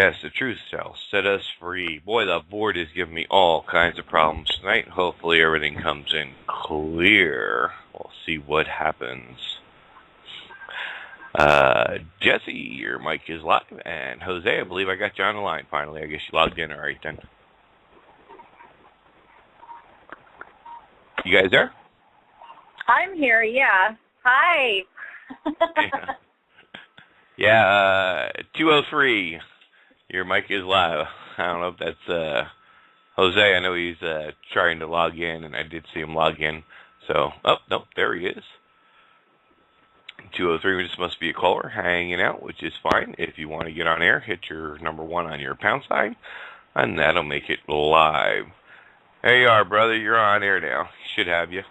Yes, the truth shall set us free. Boy, the board is giving me all kinds of problems tonight. Hopefully everything comes in clear. We'll see what happens. Jesse, your mic is live. And Jose, I believe I got you on the line finally. I guess you logged in all right then. You guys there? I'm here, yeah. Hi. Yeah, 203. Your mic is live. I don't know if that's Jose. I know he's trying to log in, and I did see him log in. So, oh, nope, there he is. 203, this must be a caller hanging out, which is fine. If you want to get on air, hit your number 1 on your pound sign, and that'll make it live. There you are, brother. You're on air now. Should have you.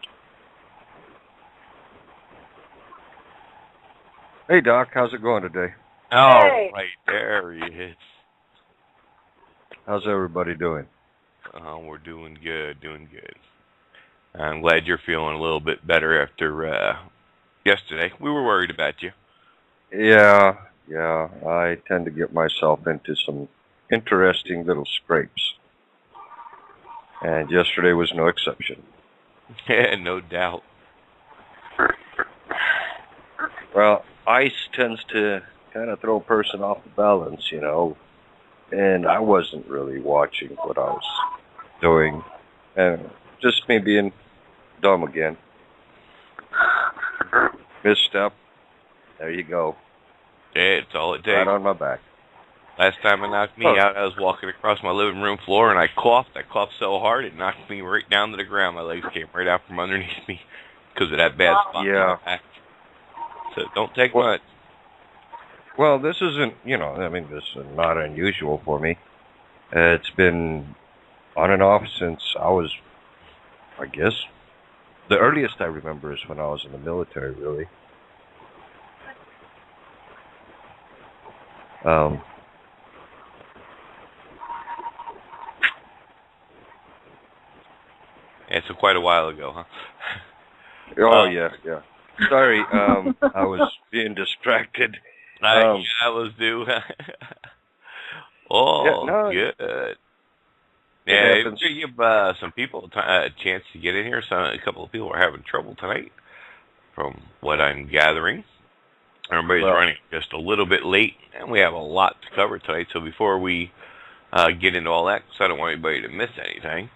Hey, Doc. How's it going today? Oh, Hey. right there he is. How's everybody doing? We're doing good, doing good. I'm glad you're feeling a little bit better after yesterday. We were worried about you. Yeah. I tend to get myself into some interesting little scrapes. And yesterday was no exception. Yeah, no doubt. Well, ice tends to kind of throw a person off the balance, you know. And I wasn't really watching what I was doing. And just me being dumb again. Misstep. There you go. Yeah, it's all it takes. Right on my back. Last time it knocked me out, I was walking across my living room floor, and I coughed. I coughed so hard, it knocked me right down to the ground. My legs came right out from underneath me because of that bad spot in my back. So don't take much. Well, this isn't, this is not unusual for me. It's been on and off since I was, I guess, the earliest I remember is when I was in the military, really. Yeah, so quite a while ago, huh? Oh, yeah. Sorry, I was being distracted. I was due. Oh, yeah, no, good. Yeah, give some people a chance to get in here. A couple of people are having trouble tonight, from what I'm gathering. Everybody's running just a little bit late, and we have a lot to cover tonight. So before we get into all that, because I don't want anybody to miss anything,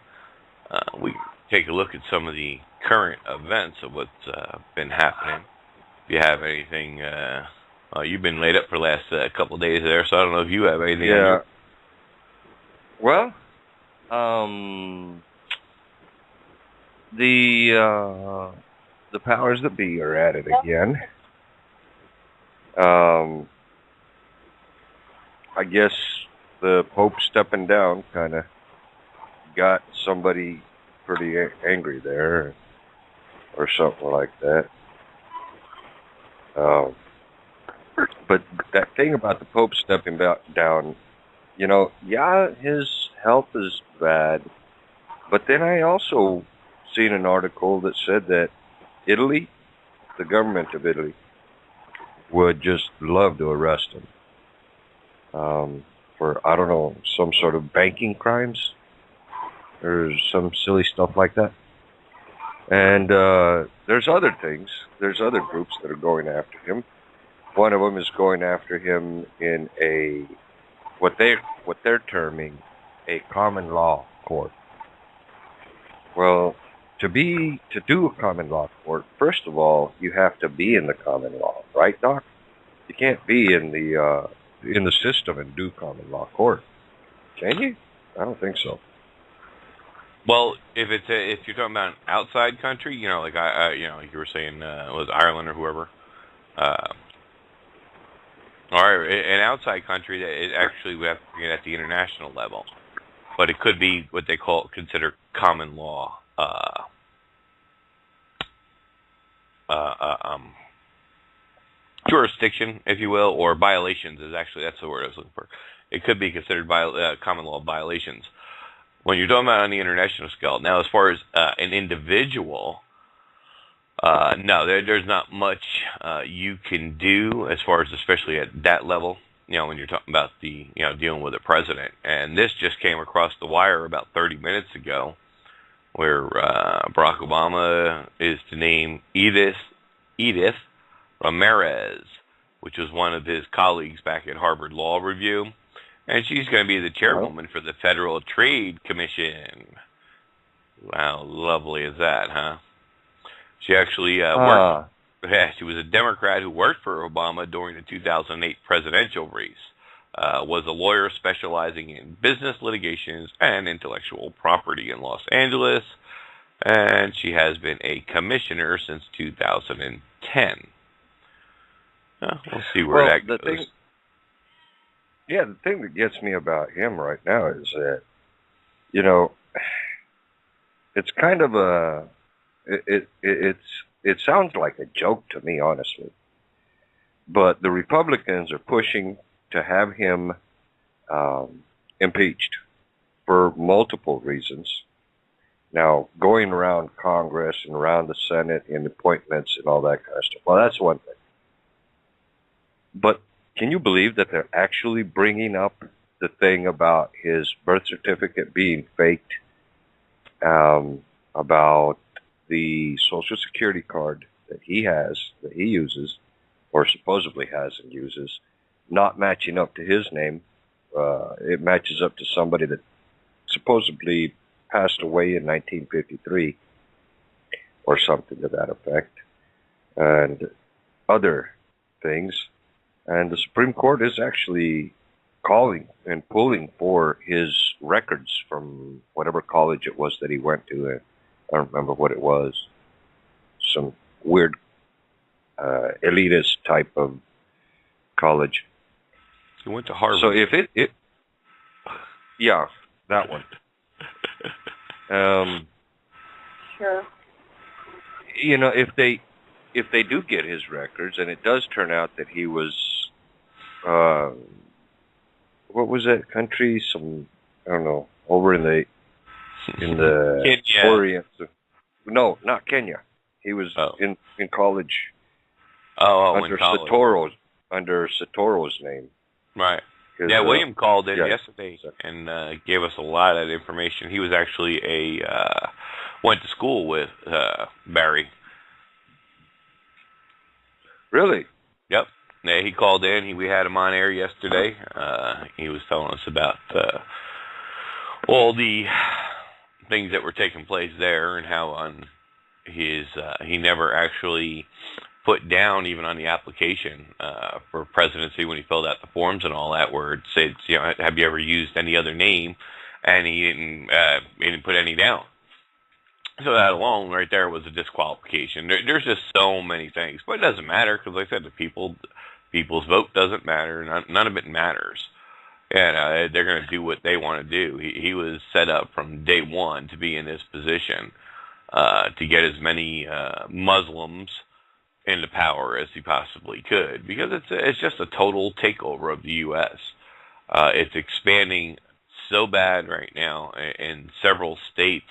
we take a look at some of the current events of what's been happening. If you have anything, you've been laid up for the last couple of days there, so I don't know if you have anything. Yeah. Well, the powers that be are at it again. I guess the Pope stepping down kind of got somebody pretty angry there, or something like that. But that thing about the Pope stepping down, his health is bad. But then I also seen an article that said that Italy, the government of Italy, would just love to arrest him for, I don't know, some sort of banking crimes or some silly stuff like that. And there's other things. There's other groups that are going after him. One of them is going after him in a what they're terming a common law court. Well, to do a common law court, first of all, you have to be in the common law, right, Doc? You can't be in the system and do common law court, can you? I don't think so. Well, if you're talking about an outside country, like like you were saying, was Ireland or whoever, or an outside country that it actually we have to bring it at the international level, but it could be what they consider common law jurisdiction, if you will, or violations that's the word I was looking for. It could be considered common law violations. When you're talking about on the international scale, now as far as an individual, no, there's not much you can do as far as, especially at that level. when you're talking about the, dealing with a president. And this just came across the wire about 30 minutes ago, where Barack Obama is to name Edith Ramirez, which was one of his colleagues back at Harvard Law Review. And she's going to be the chairwoman for the Federal Trade Commission. How lovely is that, huh? She actually worked. Yeah, she was a Democrat who worked for Obama during the 2008 presidential race. Was a lawyer specializing in business litigations and intellectual property in Los Angeles, and she has been a commissioner since 2010. We'll see where that goes. The thing that gets me about him right now is that, it's kind of it sounds like a joke to me, honestly. But the Republicans are pushing to have him impeached for multiple reasons. Now, going around Congress and around the Senate and appointments and all that kind of stuff, well, that's one thing. But can you believe that they're actually bringing up the thing about his birth certificate being faked, about the Social Security card that he has, that he uses, or supposedly has and uses, not matching up to his name? It matches up to somebody that supposedly passed away in 1953 or something to that effect, and other things. And the Supreme Court is actually calling and pulling for his records from whatever college it was that he went to. I don't remember what it was. Some weird elitist type of college. He went to Harvard. So if it yeah, that one. Sure. If they do get his records, and it does turn out that he was, what was that country? I don't know, over in the Kenya. Orient. No, not Kenya. He was in college. Under Satoro's name. Right. Yeah, William called in yesterday and gave us a lot of information. He was actually went to school with Barry. Really? Yep. Yeah, he called in. We had him on air yesterday. He was telling us about all the things that were taking place there, and how on he never actually put down, even on the application for presidency, when he filled out the forms and all that, where it said, have you ever used any other name? And he didn't put any down. So that alone, right there, was a disqualification. There's just so many things, but it doesn't matter, because, like I said, people's vote doesn't matter. None of it matters, and they're going to do what they want to do. He was set up from day one to be in this position, to get as many Muslims into power as he possibly could, because it's just a total takeover of the U.S. It's expanding so bad right now in several states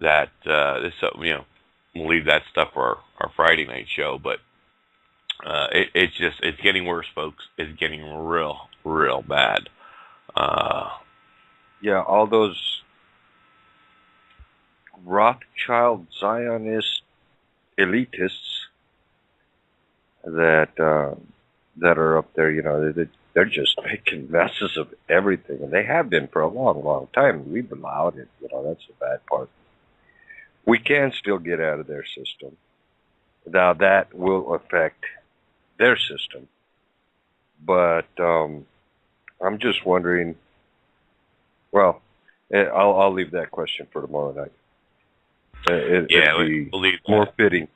that we'll leave that stuff for our Friday night show. But it's getting worse, folks. It's getting real bad. All those Rothschild Zionist elitists that are up there, they're just making messes of everything, and they have been for a long time. We've allowed it. That's the bad part. We can still get out of their system. Now that will affect their system, but I'm just wondering. Well, I'll leave that question for tomorrow night. It'd be more fitting.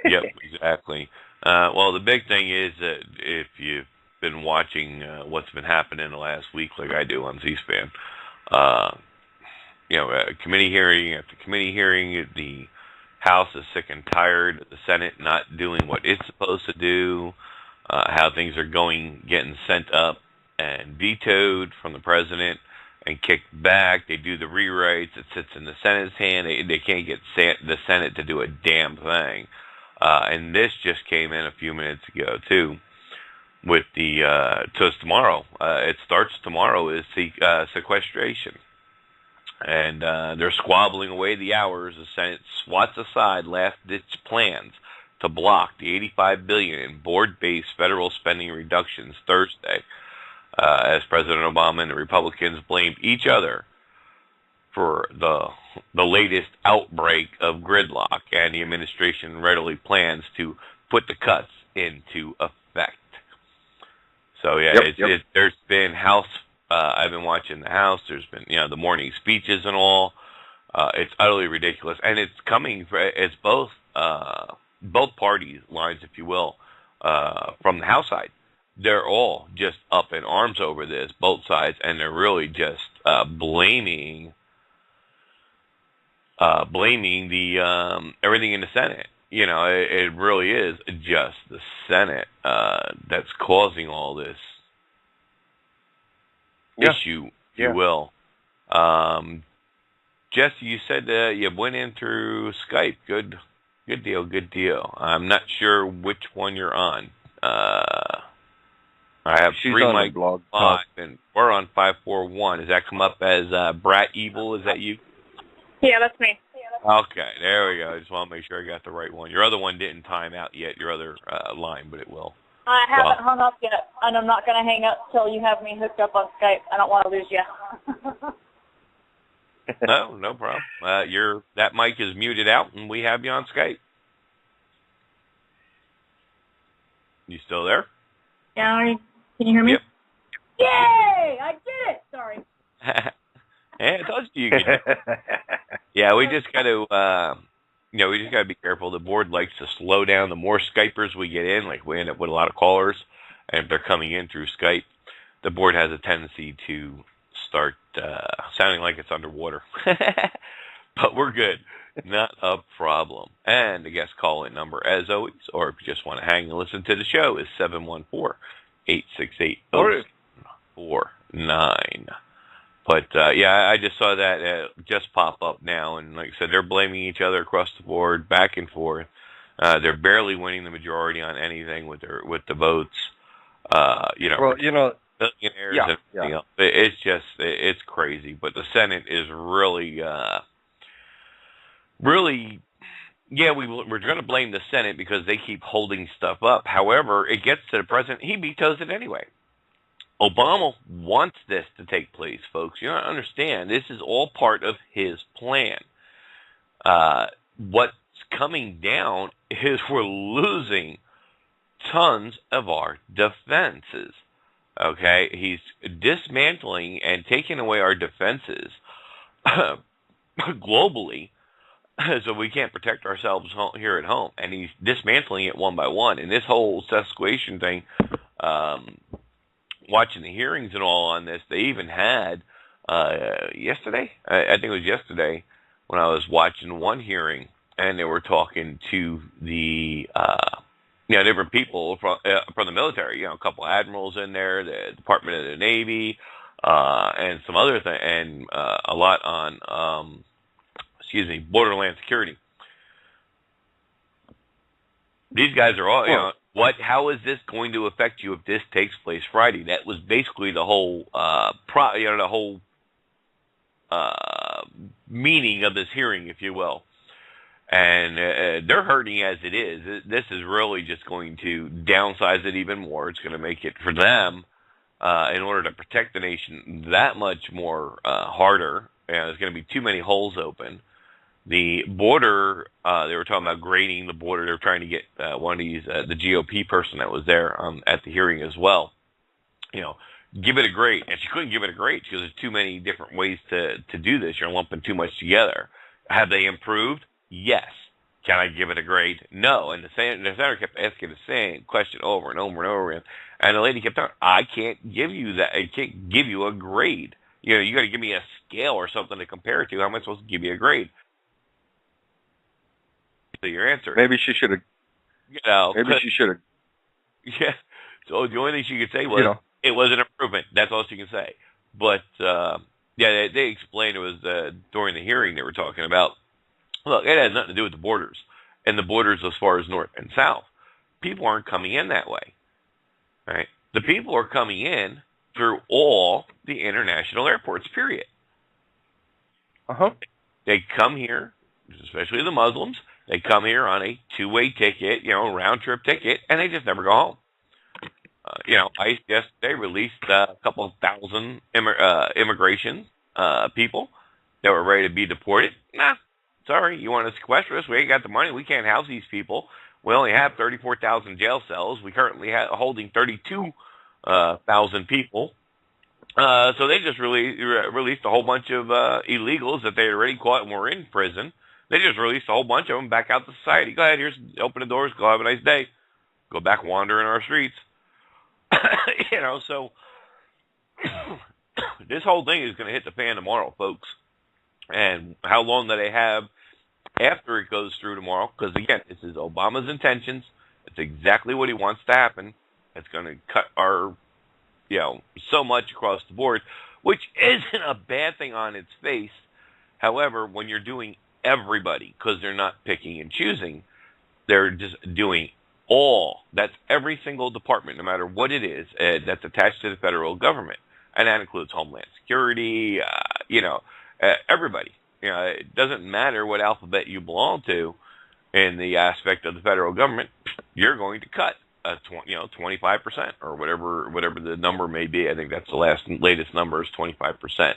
Yep, exactly. Well, the big thing is that if you've been watching what's been happening the last week, like I do on C-SPAN, committee hearing after committee hearing, the House is sick and tired of the Senate not doing what it's supposed to do, how things are getting sent up and vetoed from the president and kicked back. They do the rewrites. It sits in the Senate's hand. They can't get the Senate to do a damn thing. And this just came in a few minutes ago, too. with the so it's tomorrow. It starts tomorrow. Is sequestration, and they're squabbling away the hours. The Senate swats aside last-ditch plans to block the $85 billion in board-based federal spending reductions Thursday, as President Obama and the Republicans blamed each other for the latest outbreak of gridlock, and the administration readily plans to put the cuts into effect. So yeah, there's been House. I've been watching the House. There's been the morning speeches and all. It's utterly ridiculous, and it's coming. It's both parties lines, if you will, from the House side. They're all just up in arms over this, both sides, and they're really just blaming the everything in the Senate. It really is just the Senate that's causing all this issue, if you will. Jesse, you said you went in through Skype. Good deal. I'm not sure which one you're on. I have She's 3 on mic blog five, and we're on 541. Does that come up as Brat Evil? Is that you? Yeah, that's me. Okay, there we go. I just want to make sure I got the right one. Your other one didn't time out yet, your other line, but it will. I haven't hung up yet, and I'm not going to hang up till you have me hooked up on Skype. I don't want to lose you. No problem. That mic is muted out, and we have you on Skype. You still there? Yeah, can you hear me? Yep. Yay! I did it! Sorry. I told you could do it. Yeah, we just got to, we just got to be careful. The board likes to slow down. The more Skypers we get in, like we end up with a lot of callers, and if they're coming in through Skype, the board has a tendency to start sounding like it's underwater. But we're good. Not a problem. And the guest call-in number, as always, or if you just want to hang and listen to the show, is 714-868-0449. But, I just saw that just pop up now. And like I said, they're blaming each other across the board, back and forth. They're barely winning the majority on anything with the votes. Billionaires and everything else. It's just, it's crazy. But the Senate is really, we're going to blame the Senate because they keep holding stuff up. However, it gets to the president. He vetoes it anyway. Obama wants this to take place, folks. You don't understand. This is all part of his plan. What's coming down is we're losing tons of our defenses. Okay? He's dismantling and taking away our defenses globally, so we can't protect ourselves here at home. And he's dismantling it one by one. And this whole sequestration thing, watching the hearings and all on this, they even had yesterday, I think it was yesterday, when I was watching one hearing, and they were talking to the different people from the military. A couple admirals in there, the Department of the Navy, and some other thing, and a lot on borderland security. These guys are all how is this going to affect you if this takes place Friday? That was basically the whole meaning of this hearing, if you will. And they're hurting as it is. This is really just going to downsize it even more. It's going to make it for them, in order to protect the nation, that much more harder. There's going to be too many holes open. The border, they were talking about grading the border. They were trying to get one of these, the GOP person that was there at the hearing as well, give it a grade. And she couldn't give it a grade because there's too many different ways to do this. You're lumping too much together. Have they improved? Yes. Can I give it a grade? No. And the senator kept asking the same question over and over and over again. And the lady kept telling her, I can't give you that. I can't give you a grade. You got to give me a scale or something to compare it to. How am I supposed to give you a grade? So your answer. Maybe she should have. Maybe she should have. Yeah. So the only thing she could say was, it was an improvement. That's all she can say. But, they explained it was during the hearing they were talking about. Look, it has nothing to do with the borders. And the borders as far as north and south. People aren't coming in that way. Right? The people are coming in through all the international airports, period. Uh-huh. They come here, especially the Muslims, they come here on a two-way ticket, round-trip ticket, and they just never go home. ICE yesterday released a couple thousand immigration people that were ready to be deported. Nah, sorry, you want to sequester us? We ain't got the money. We can't house these people. We only have 34,000 jail cells. We currently holding 32,000 people. So they just released a whole bunch of illegals that they had already caught and were in prison. They just released a whole bunch of them back out to society. Go ahead, open the doors. Go have a nice day. Go back wandering our streets. So this whole thing is going to hit the fan tomorrow, folks. And how long do they have after it goes through tomorrow? Because, again, this is Obama's intentions. It's exactly what he wants to happen. It's going to cut our, so much across the board, which isn't a bad thing on its face. However, when you're doing everybody, because they're not picking and choosing, they're just doing that's every single department, no matter what it is, that's attached to the federal government. And that includes Homeland Security, everybody. It doesn't matter what alphabet you belong to in the aspect of the federal government, you're going to cut 25% or whatever the number may be. I think that's the latest number is 25%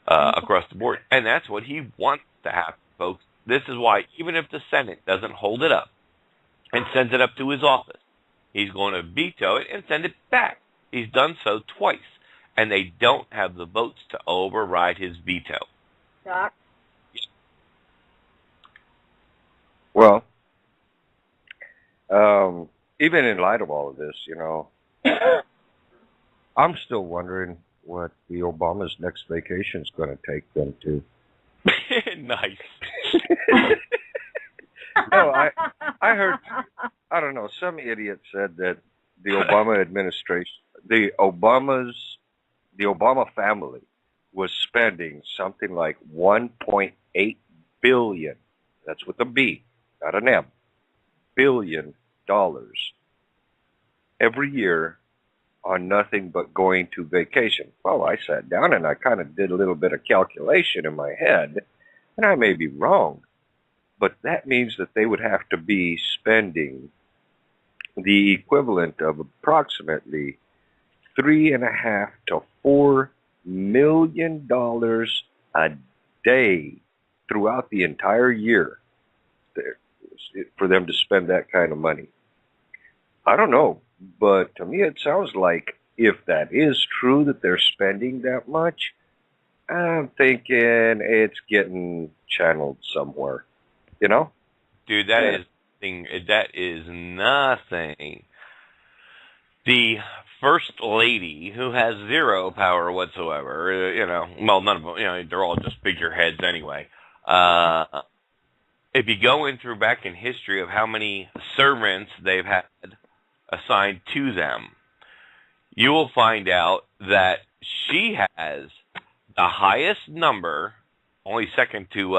across the board. And that's what he wants to happen, folks. This is why, even if the Senate doesn't hold it up and sends it up to his office, he's going to veto it and send it back. He's done so twice, and they don't have the votes to override his veto. Doc? Well, even in light of all of this, I'm still wondering what the Obama's next vacation is going to take them to. Nice. No, I heard, I don't know, some idiot said that the Obama administration, the Obama family was spending something like $1.8 billion, that's with a B, not an M, $billion every year on nothing but going to vacation. Well, I sat down and I kind of did a little bit of calculation in my head, and I may be wrong, but that means that they would have to be spending the equivalent of approximately $3.5 to $4 million a day throughout the entire year for them to spend that kind of money. I don't know, but to me it sounds like if that is true that they're spending that much, I'm thinking it's getting channeled somewhere. Dude, that is nothing. The first lady, who has zero power whatsoever, well, none of them, they're all just figureheads anyway. If you go in through back in history of how many servants they've had assigned to them, you will find out that she has the highest number, only second to,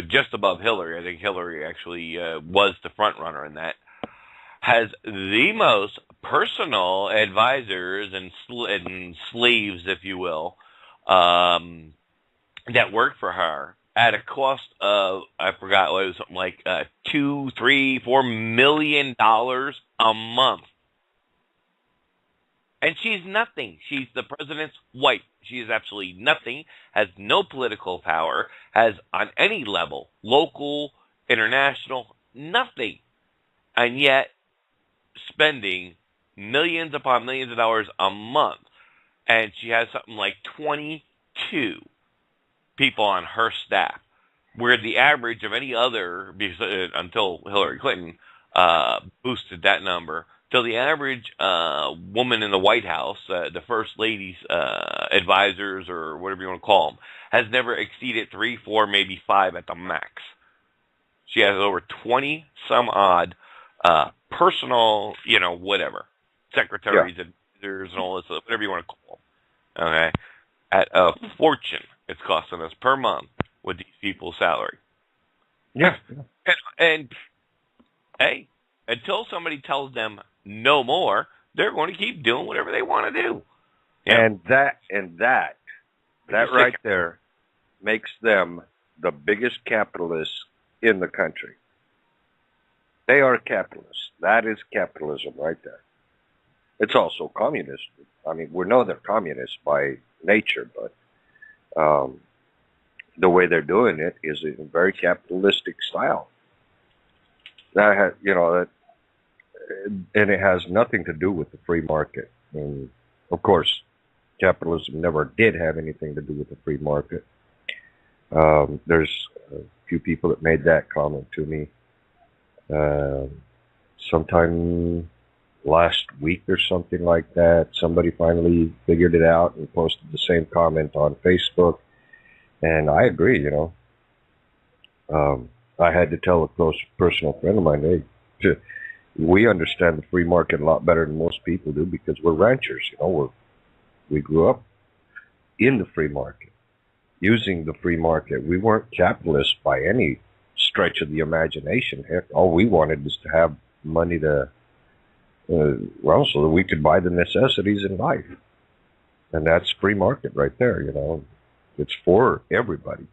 just above Hillary. I think Hillary actually was the front runner in that, has the most personal advisors and slaves, if you will, that work for her at a cost of, I forgot what it was, something like $2, $3, $4 million a month. And she's nothing. She's the president's wife. She is absolutely nothing, has no political power, has on any level, local, international, nothing. And yet, spending millions upon millions of dollars a month. And she has something like 22 people on her staff, where the average of any other, until Hillary Clinton boosted that number, till the average woman in the White House, the First Lady's advisors, or whatever you want to call them, has never exceeded 3, 4, maybe 5 at the max. She has over 20 some odd personal, whatever, secretaries, advisors, and all this, whatever you want to call them. Okay, at a fortune it's costing us per month with these people's salary. Yeah. And hey, until somebody tells them no more, they're going to keep doing whatever they want to do. Yep. And that right there makes them the biggest capitalists in the country. They are capitalists. That is capitalism right there. It's also communist. I mean, we know they're communists by nature, but the way they're doing it is in a very capitalistic style. And it has nothing to do with the free market. And of course, capitalism never did have anything to do with the free market. There's a few people that made that comment to me sometime last week or something like that. Somebody finally figured it out and posted the same comment on Facebook. And I agree, I had to tell a close personal friend of mine, hey, we understand the free market a lot better than most people do because we're ranchers, we grew up in the free market, using the free market. We weren't capitalists by any stretch of the imagination. Heck, all we wanted is to have money to, so that we could buy the necessities in life. And that's free market right there, It's for everybody.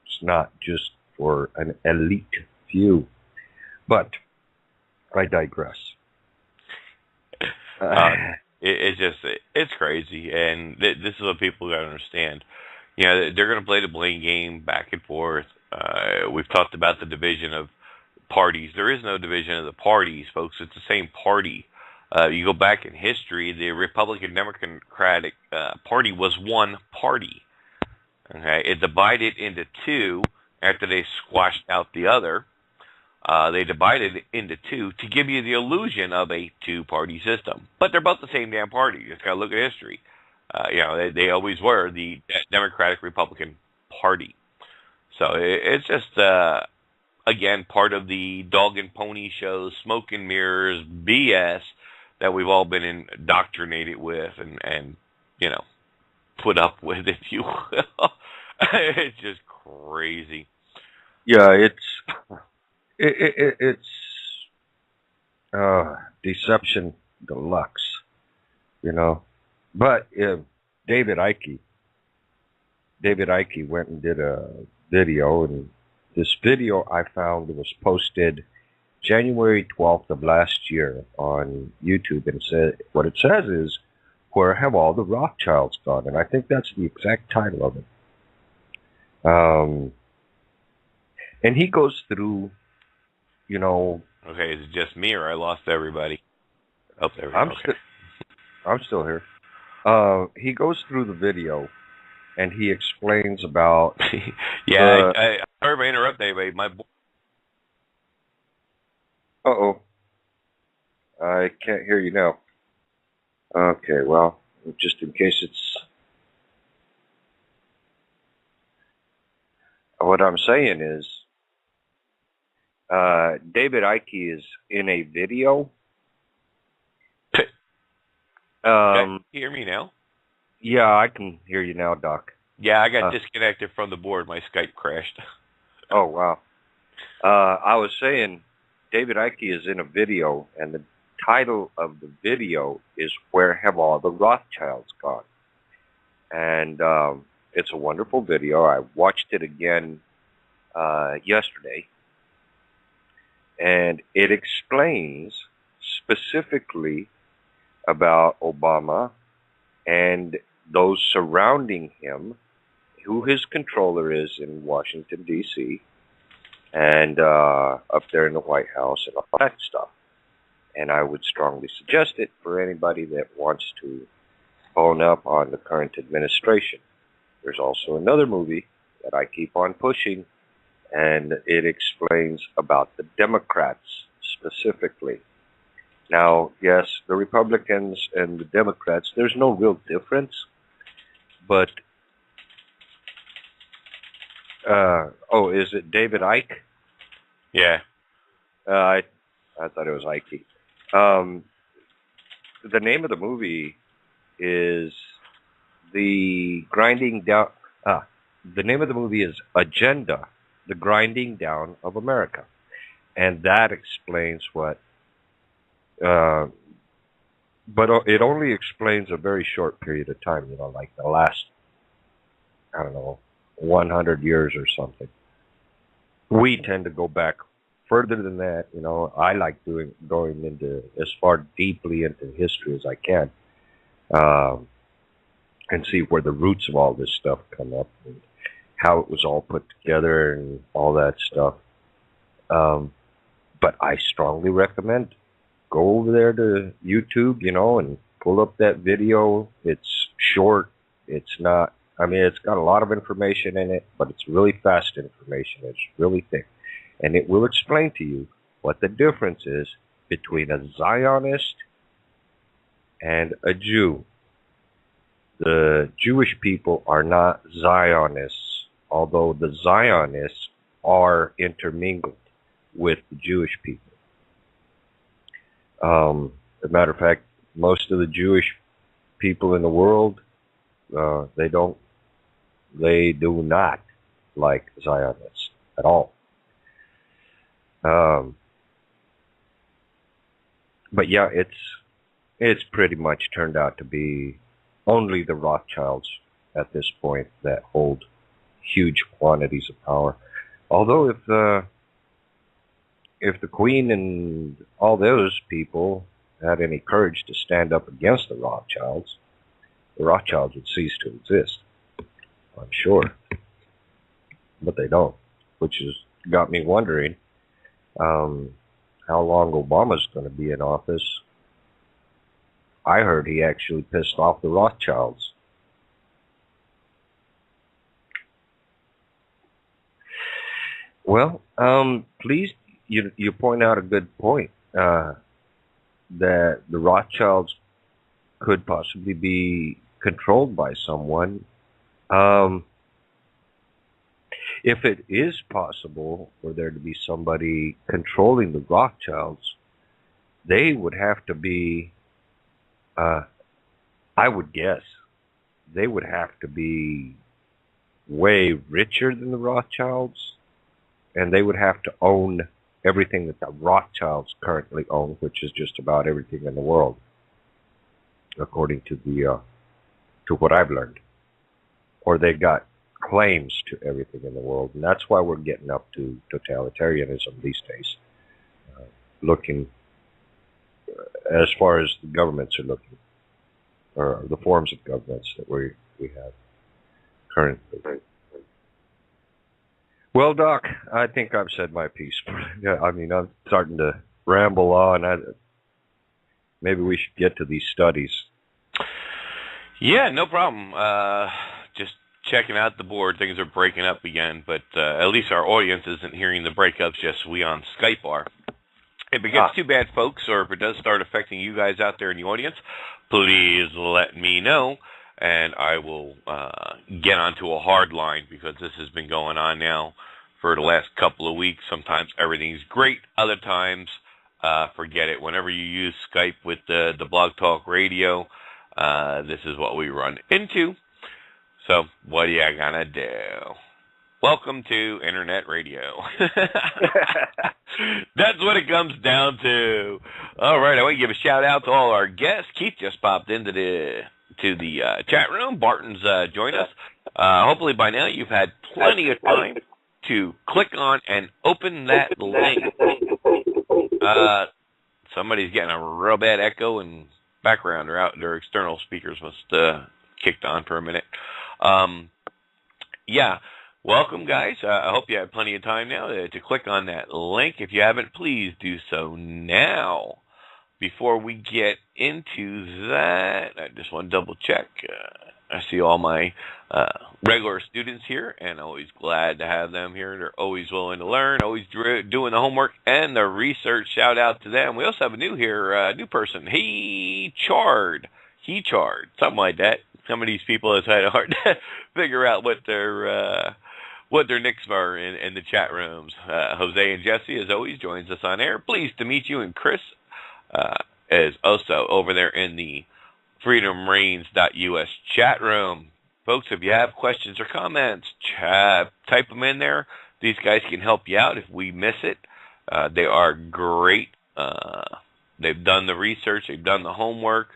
It's not just for an elite few. But I digress. It's crazy, and this is what people got to understand. They're going to play the blame game back and forth. We've talked about the division of parties. There is no division of the parties, folks. It's the same party. You go back in history, the Republican Democratic Party was one party. Okay, it divided into two after they squashed out the other. They divided it into two to give you the illusion of a two-party system. But they're both the same damn party. You just got to look at history. They always were the Democratic Republican Party. So it's just, again, part of the dog and pony show, smoke and mirrors, BS that we've all been indoctrinated with and put up with, if you will. It's just crazy. Yeah, it's deception deluxe, But David Icke went and did a video, and this video I found was posted January 12th of last year on YouTube, and what it says is, "Where have all the Rothschilds gone?" And I think that's the exact title of it. And he goes through, Okay, is it just me or I lost everybody? Oh, there we go. I'm still here. He goes through the video, and he explains about... Yeah, I sorry if I interrupt anybody. Uh-oh. I can't hear you now. Okay, well, just in case it's... What I'm saying is, David Icke is in a video. Can you hear me now? Yeah, I can hear you now, Doc. Yeah, I got disconnected from the board. My Skype crashed. Oh, wow. I was saying, David Icke is in a video, and the title of the video is "Where Have All the Rothschilds Gone?" And it's a wonderful video. I watched it again yesterday, and it explains specifically about Obama and those surrounding him, who his controller is in Washington, D.C., and up there in the White House and all that stuff. And I would strongly suggest it for anybody that wants to hone up on the current administration. There's also another movie that I keep on pushing, and it explains about the Democrats specifically. Now, yes, the Republicans and the Democrats, there's no real difference, but, is it David Icke? Yeah. I thought it was Icke. The name of the movie is The name of the movie is Agenda, The Grinding Down of America. And that explains what but it only explains a very short period of time, you know, like the last, I don't know, 100 years or something. We tend to go back further than that, you know. I like going into as far deeply into history as I can, and see where the roots of all this stuff come up and how it was all put together and all that stuff. But I strongly recommend go over there to YouTube, you know, and pull up that video. It's short. It's not, I mean, it's got a lot of information in it, but it's really fast information. It's really thick. And it will explain to you what the difference is between a Zionist and a Jew. The Jewish people are not Zionists, although the Zionists are intermingled with the Jewish people. As a matter of fact, most of the Jewish people in the world, they do not like Zionists at all. But yeah, it's pretty much turned out to be only the Rothschilds at this point that hold huge quantities of power. Although if the Queen and all those people had any courage to stand up against the Rothschilds would cease to exist, I'm sure. But they don't, which has got me wondering how long Obama's going to be in office. I heard he actually pissed off the Rothschilds. Well, please, you point out a good point, that the Rothschilds could possibly be controlled by someone. If it is possible for there to be somebody controlling the Rothschilds, they would have to be, I would guess, they would have to be way richer than the Rothschilds, and they would have to own everything that the Rothschilds currently own, which is just about everything in the world, according to to what I've learned. Or they got claims to everything in the world, and that's why we're getting up to totalitarianism these days. Looking as far as the governments are looking, or the forms of governments that we have currently. Well, Doc, I think I've said my piece. I mean, I'm starting to ramble on. Maybe we should get to these studies. Yeah, no problem. Just checking out the board. Things are breaking up again, but at least our audience isn't hearing the breakups, just we on Skype are. If it gets too bad, folks, or if it does start affecting you guys out there in the audience, please let me know, and I will get onto a hard line, because this has been going on now for the last couple of weeks. Sometimes everything's great, other times forget it. Whenever you use Skype with the Blog Talk Radio, this is what we run into. So what are you gonna do? Welcome to Internet Radio. That's what it comes down to. All right, I want to give a shout out to all our guests. Keith just popped into the chat room. Barton's joined us. Hopefully by now you've had plenty of time to click on and open that link. Somebody's getting a real bad echo and background. Their external speakers must kicked on for a minute. Yeah. Welcome, guys. I hope you have plenty of time now to click on that link. If you haven't, please do so now. Before we get into that, I just want to double check. I see all my regular students here, and always glad to have them here. They're always willing to learn, always doing the homework and the research. Shout out to them. We also have a new person. He Chard, something like that. Some of these people have had a hard to figure out what their nicks are in the chat rooms. Jose and Jesse, as always, joins us on air. Pleased to meet you. And Chris is also over there in the freedomreigns.us chat room. Folks, if you have questions or comments, type them in there. These guys can help you out if we miss it. They are great. They've done the research. They've done the homework.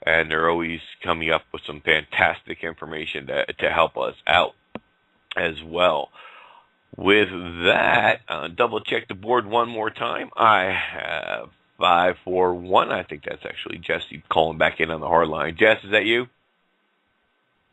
and they're always coming up with some fantastic information to help us out as well. With that, double check the board one more time. I have 541. I think that's actually Jesse calling back in on the hard line. Jess, is that you?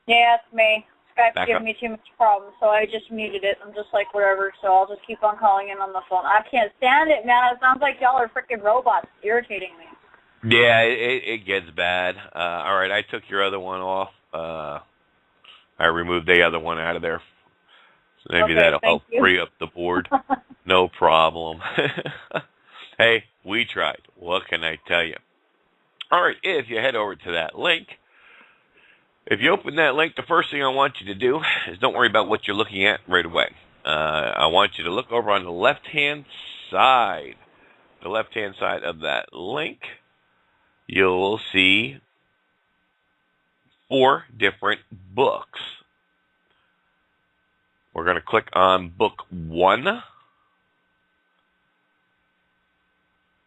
Yeah, it's me. Skype's giving me too much problems, so I just muted it. I'm just like, whatever, so I'll just keep on calling in on the phone. I can't stand it, man. It sounds like y'all are freaking robots. It's irritating me. Yeah, it gets bad. All right, I took your other one off. I removed the other one out of there. So maybe that'll help free up the board. No problem. Hey, we tried. What can I tell you? All right, if you head over to that link, if you open that link, the first thing I want you to do is don't worry about what you're looking at right away. I want you to look over on the left-hand side. The left-hand side of that link, you'll see 4 different books. We're going to click on book 1.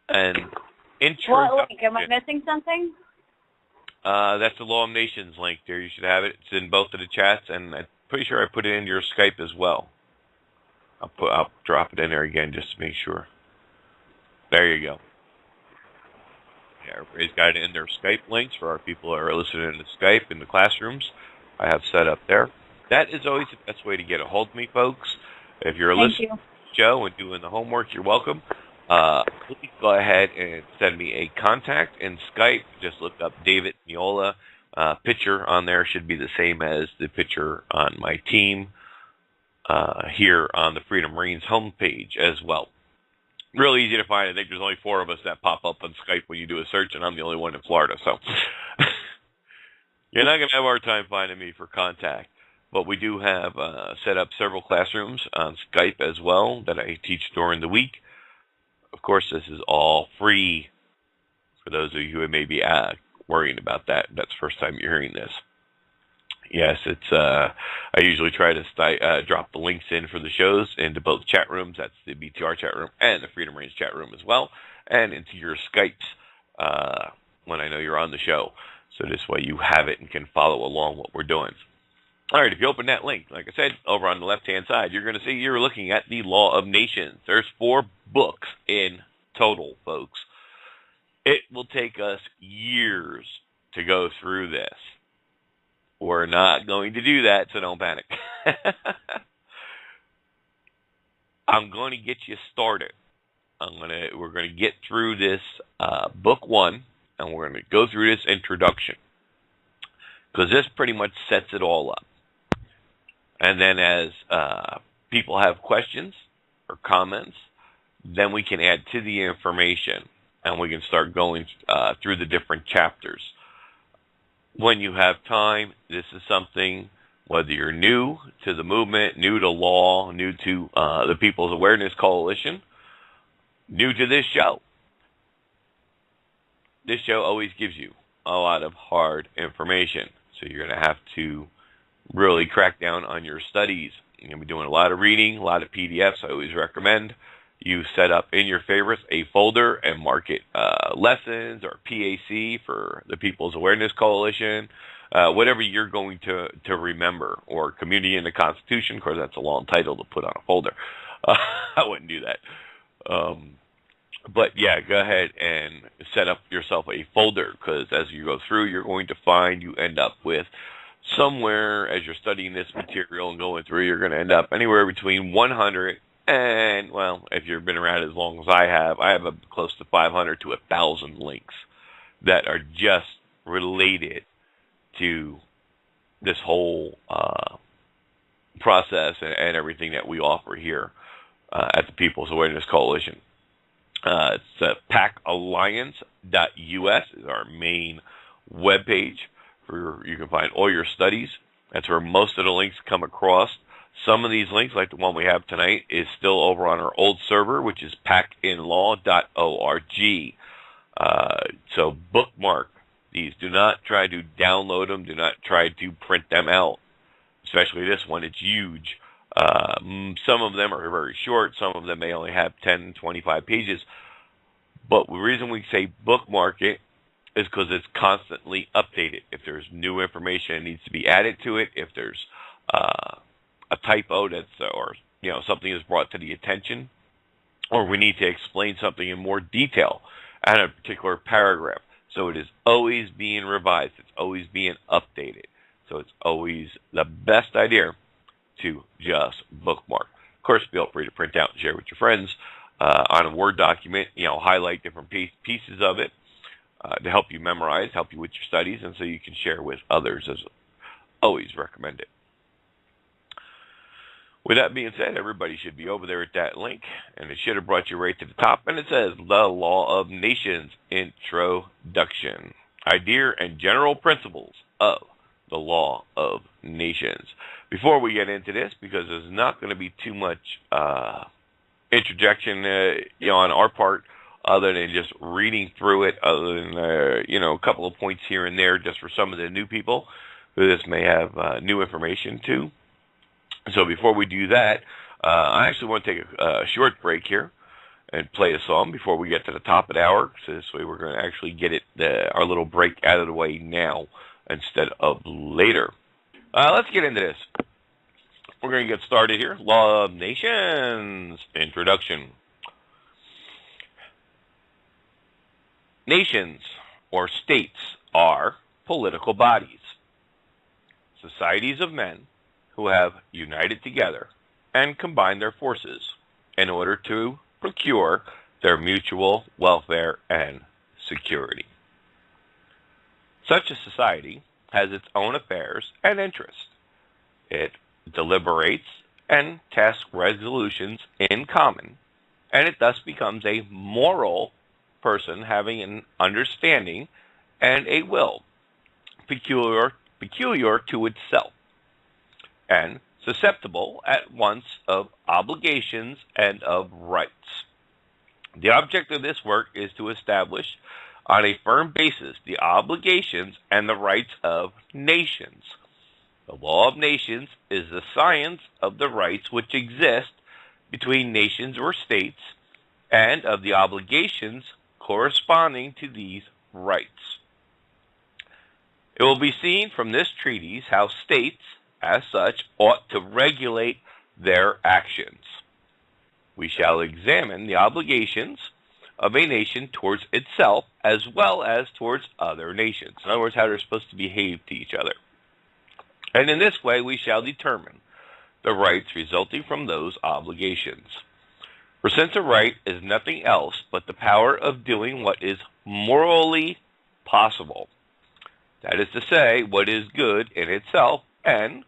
And what link? Am I missing something? That's the Law of Nations link there. You should have it. It's in both of the chats, and I'm pretty sure I put it into your Skype as well. I'll drop it in there again just to make sure. There you go. Yeah, everybody's got it in their Skype links for our people who are listening to Skype in the classrooms. I have set up there. That is always the best way to get a hold of me, folks. If you're listening to the show and doing the homework, you're welcome. Please go ahead and send me a contact in Skype. Just look up David Meola. Picture on there should be the same as the picture on my team here on the Freedom Marines homepage as well. Real easy to find. I think there's only 4 of us that pop up on Skype when you do a search, and I'm the only one in Florida. So you're not going to have a hard time finding me for contact. But we do have set up several classrooms on Skype as well that I teach during the week. Of course, this is all free for those of you who may be worrying about that. That's the first time you're hearing this. Yes, it's. I usually try to drop the links in for the shows into both chat rooms. That's the BTR chat room and the Freedom Range chat room as well, and into your Skypes when I know you're on the show. So this way you have it and can follow along what we're doing. All right, if you open that link, like I said, over on the left-hand side, you're going to see you're looking at the Law of Nations. There's 4 books in total, folks. It will take us years to go through this. We're not going to do that, so don't panic. I'm going to get you started. We're going to get through this book 1, and we're going to go through this introduction, because this pretty much sets it all up. And then as people have questions or comments, then we can add to the information, and we can start going through the different chapters. When you have time, this is something, whether you're new to the movement, new to law, new to the People's Awareness Coalition, new to this show always gives you a lot of hard information. So you're going to have to really crack down on your studies. You're going to be doing a lot of reading, a lot of PDFs. I always recommend you set up in your favorites a folder and mark it lessons or PAC for the People's Awareness Coalition, whatever you're going to remember, or Community in the Constitution. Of course, that's a long title to put on a folder. I wouldn't do that. But yeah, go ahead and set up yourself a folder, because as you go through, you're going to find you end up with somewhere, as you're studying this material and going through, you're going to end up anywhere between 100 and, well, if you've been around as long as I have close to 500 to 1,000 links that are just related to this whole process and everything that we offer here at the People's Awareness Coalition. It's pacalliance.us is our main webpage. You can find all your studies. That's where most of the links come across. Some of these links, like the one we have tonight, is still over on our old server, which is pacinlaw.org. So bookmark these. Do not try to download them. Do not try to print them out. Especially this one, it's huge. Some of them are very short. Some of them may only have 10, 25 pages. But the reason we say bookmark it is because it's constantly updated. If there's new information that needs to be added to it, if there's a typo or something is brought to the attention, or we need to explain something in more detail at a particular paragraph. So it is always being revised. It's always being updated. So it's always the best idea to just bookmark. Of course, feel free to print out and share with your friends on a Word document. Highlight different pieces of it to help you memorize, help you with your studies, and so you can share with others, as always recommended. With that being said, everybody should be over there at that link, and it should have brought you right to the top, and it says The Law of Nations Introduction, Idea and General Principles of the Law of Nations. Before we get into this, because there's not going to be too much introduction on our part, other than just reading through it, other than a couple of points here and there, just for some of the new people who this may have new information to. So before we do that, I actually want to take a short break here and play a song before we get to the top of the hour. So this way we're going to actually get our little break out of the way now instead of later. Let's get into this. We're going to get started here. Law of Nations Introduction. Nations, or states, are political bodies, societies of men who have united together and combined their forces in order to procure their mutual welfare and security. Such a society has its own affairs and interests. It deliberates and tasks resolutions in common, and it thus becomes a moral person having an understanding and a will peculiar to itself, and susceptible at once of obligations and of rights. The object of this work is to establish on a firm basis the obligations and the rights of nations. The law of nations is the science of the rights which exist between nations or states, and of the obligations corresponding to these rights. It will be seen from this treatise how states, as such, ought to regulate their actions. We shall examine the obligations of a nation towards itself as well as towards other nations. In other words, how they're supposed to behave to each other. And in this way, we shall determine the rights resulting from those obligations. For since a right is nothing else but the power of doing what is morally possible, that is to say, what is good in itself and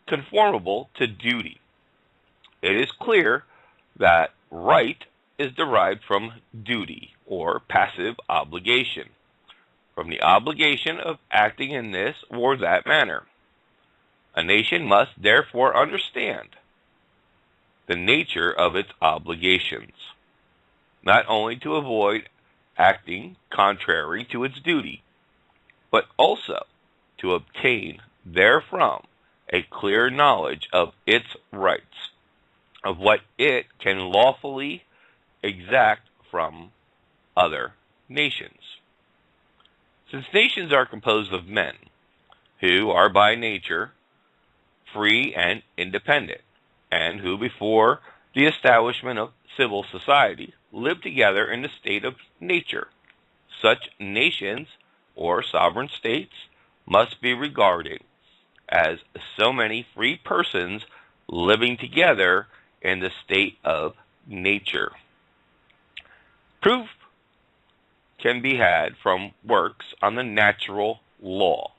conformable to duty, it is clear that right is derived from duty, or passive obligation, from the obligation of acting in this or that manner. A nation must therefore understand the nature of its obligations, not only to avoid acting contrary to its duty, but also to obtain therefrom a clear knowledge of its rights, of what it can lawfully exact from other nations. Since nations are composed of men who are by nature free and independent, and who before the establishment of civil society lived together in the state of nature, such nations or sovereign states must be regarded as so many free persons living together in the state of nature. Proof can be had from works on the natural law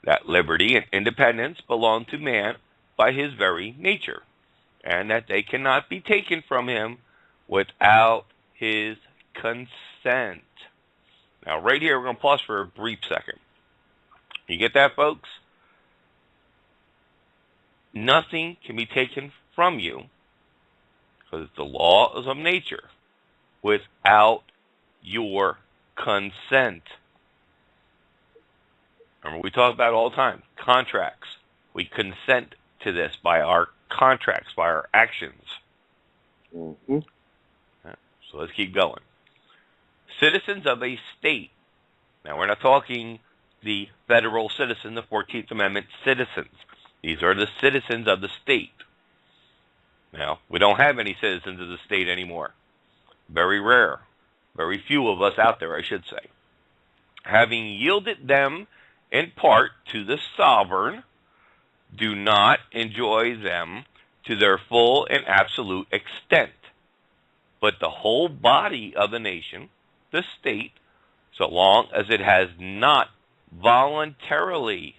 that liberty and independence belong to man by his very nature, and that they cannot be taken from him without his consent. Now, right here, we're going to pause for a brief second. You get that, folks? Nothing can be taken from you, because it's the laws of nature, without your consent. Remember, we talk about it all the time. Contracts. We consent to this by our contracts, by our actions. So let's keep going. Citizens of a state Now, we're not talking the federal citizen, the 14th Amendment citizens. These are the citizens of the state. Now, we don't have any citizens of the state anymore. Very rare. Very few of us out there, I should say. Having yielded them in part to the sovereign, do not enjoy them to their full and absolute extent. But the whole body of the nation, the state, so long as it has not voluntarily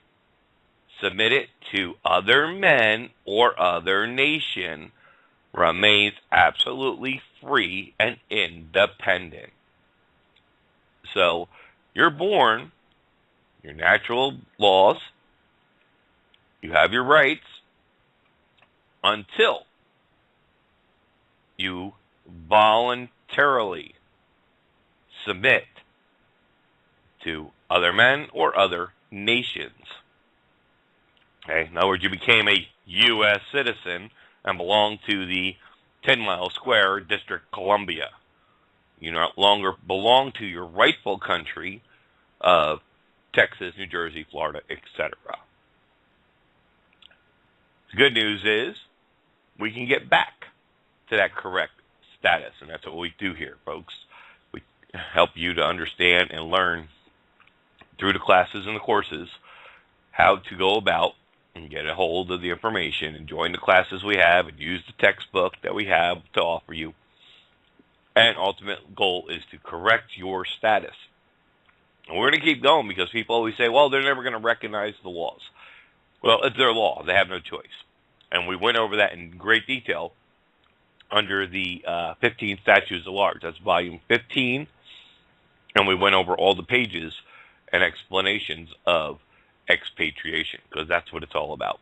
submitted to other men or other nation, remains absolutely free and independent. So, you're born, your natural laws, you have your rights, until you voluntarily submit to other men or other nations. Okay? In other words, you became a U.S. citizen and belong to the 10-mile square District of Columbia. You no longer belong to your rightful country of Texas, New Jersey, Florida, etc. The good news is we can get back to that correct status, and that's what we do here, folks. We help you to understand and learn through the classes and the courses how to go about and get a hold of the information and join the classes we have and use the textbook that we have to offer you. And ultimate goal is to correct your status. And we're going to keep going because people always say, well, they're never going to recognize the laws. Well, it's their law. They have no choice. And we went over that in great detail under the 15 Statutes of Large. That's volume 15. And we went over all the pages and explanations of expatriation, because that's what it's all about.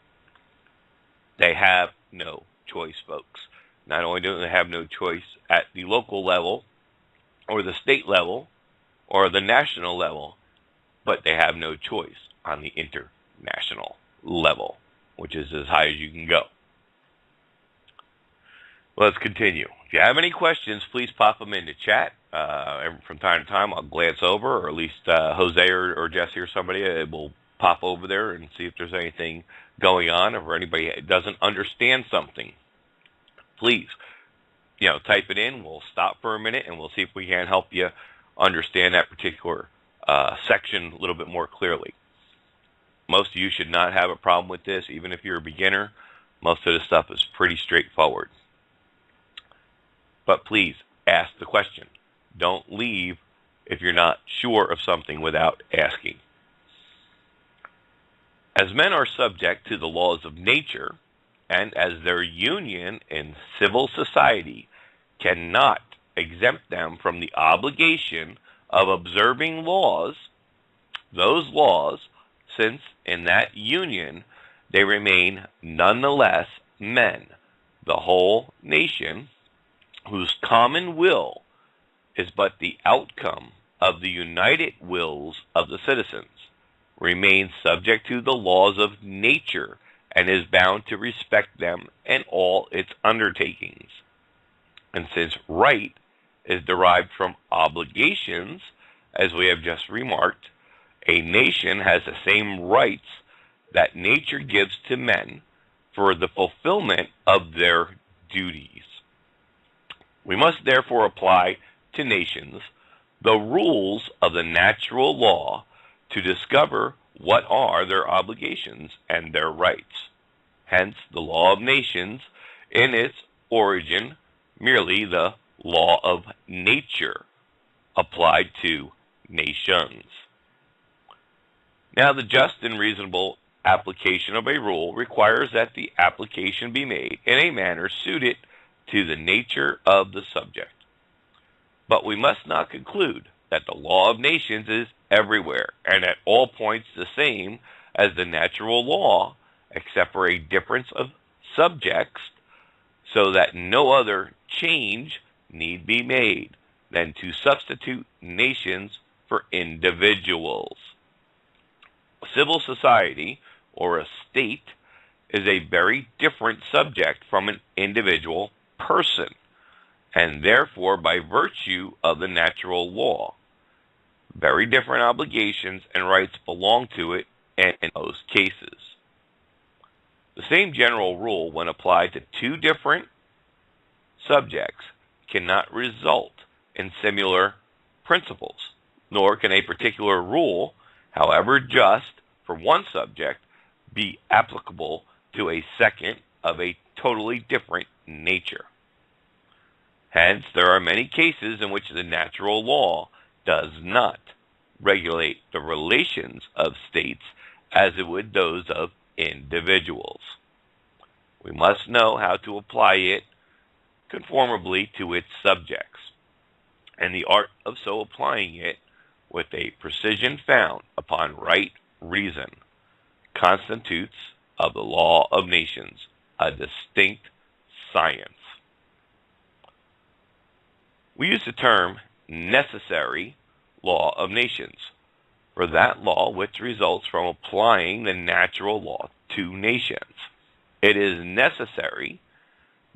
They have no choice, folks. Not only do they have no choice at the local level or the state level or the national level, but they have no choice on the international level, which is as high as you can go. Let's continue. If you have any questions, please pop them into chat. From time to time, I'll glance over, or at least Jose or Jesse or somebody will pop over there and see if there's anything going on, or anybody doesn't understand something. Please, type it in. We'll stop for a minute, and we'll see if we can help you understand that particular section a little bit more clearly. Most of you should not have a problem with this, even if you're a beginner. Most of the stuff is pretty straightforward. But please, ask the question. Don't leave if you're not sure of something without asking. As men are subject to the laws of nature, and as their union in civil society cannot exempt them from the obligation of observing laws, those laws, since in that union they remain nonetheless men, the whole nation, whose common will is but the outcome of the united wills of the citizens, remains subject to the laws of nature and is bound to respect them in all its undertakings. And since right is derived from obligations, as we have just remarked, a nation has the same rights that nature gives to men for the fulfillment of their duties. We must therefore apply to nations the rules of the natural law to discover what are their obligations and their rights. Hence, the law of nations, in its origin, merely the law of nature applied to nations. Now, the just and reasonable application of a rule requires that the application be made in a manner suited to the nature of the subject. But we must not conclude that the law of nations is everywhere and at all points the same as the natural law, except for a difference of subjects, so that no other change need be made than to substitute nations for individuals. Civil society, or a state, is a very different subject from an individual person, and therefore by virtue of the natural law. very different obligations and rights belong to it in most cases. The same general rule, when applied to two different subjects, cannot result in similar principles, nor can a particular rule, however just, for one subject be applicable to a second of a totally different nature. Hence, there are many cases in which the natural law does not regulate the relations of states as it would those of individuals. We must know how to apply it conformably to its subjects, and the art of so applying it with a precision found upon right reason constitutes of the law of nations a distinct science. We use the term necessary law of nations for that law which results from applying the natural law to nations. It is necessary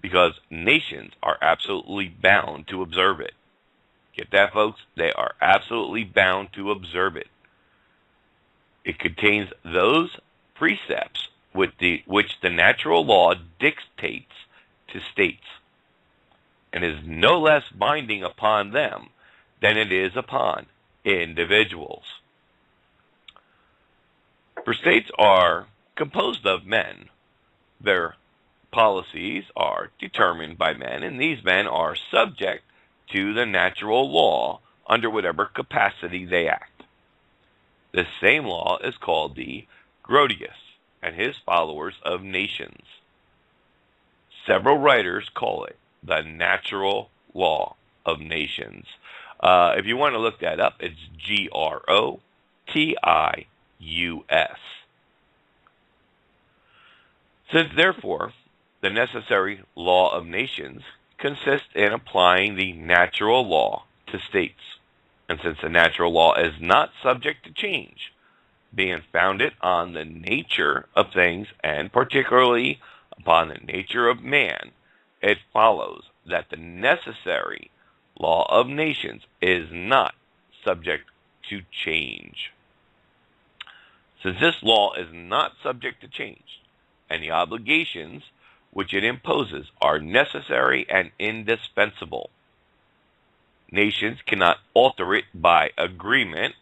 because nations are absolutely bound to observe it. Get that, folks? They are absolutely bound to observe it. It contains those precepts which the natural law dictates to states, and is no less binding upon them than it is upon individuals. For states are composed of men. Their policies are determined by men, and these men are subject to the natural law under whatever capacity they act. This same law is called the Grotius and his followers of nations. Several writers call it the natural law of nations. If you want to look that up, it's Grotius. Since, therefore, the necessary law of nations consists in applying the natural law to states, and since the natural law is not subject to change, being founded on the nature of things, and particularly upon the nature of man, it follows that the necessary law of nations is not subject to change. Since this law is not subject to change, and the obligations which it imposes are necessary and indispensable, nations cannot alter it by agreement,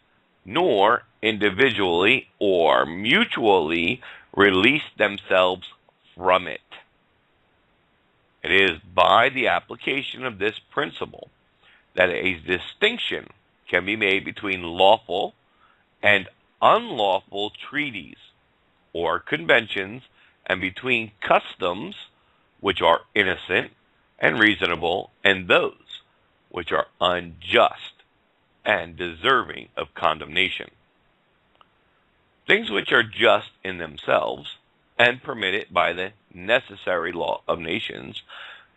nor individually or mutually release themselves from it. It is by the application of this principle that a distinction can be made between lawful and unlawful treaties or conventions, and between customs which are innocent and reasonable and those which are unjust and deserving of condemnation. Things which are just in themselves and permitted by the necessary law of nations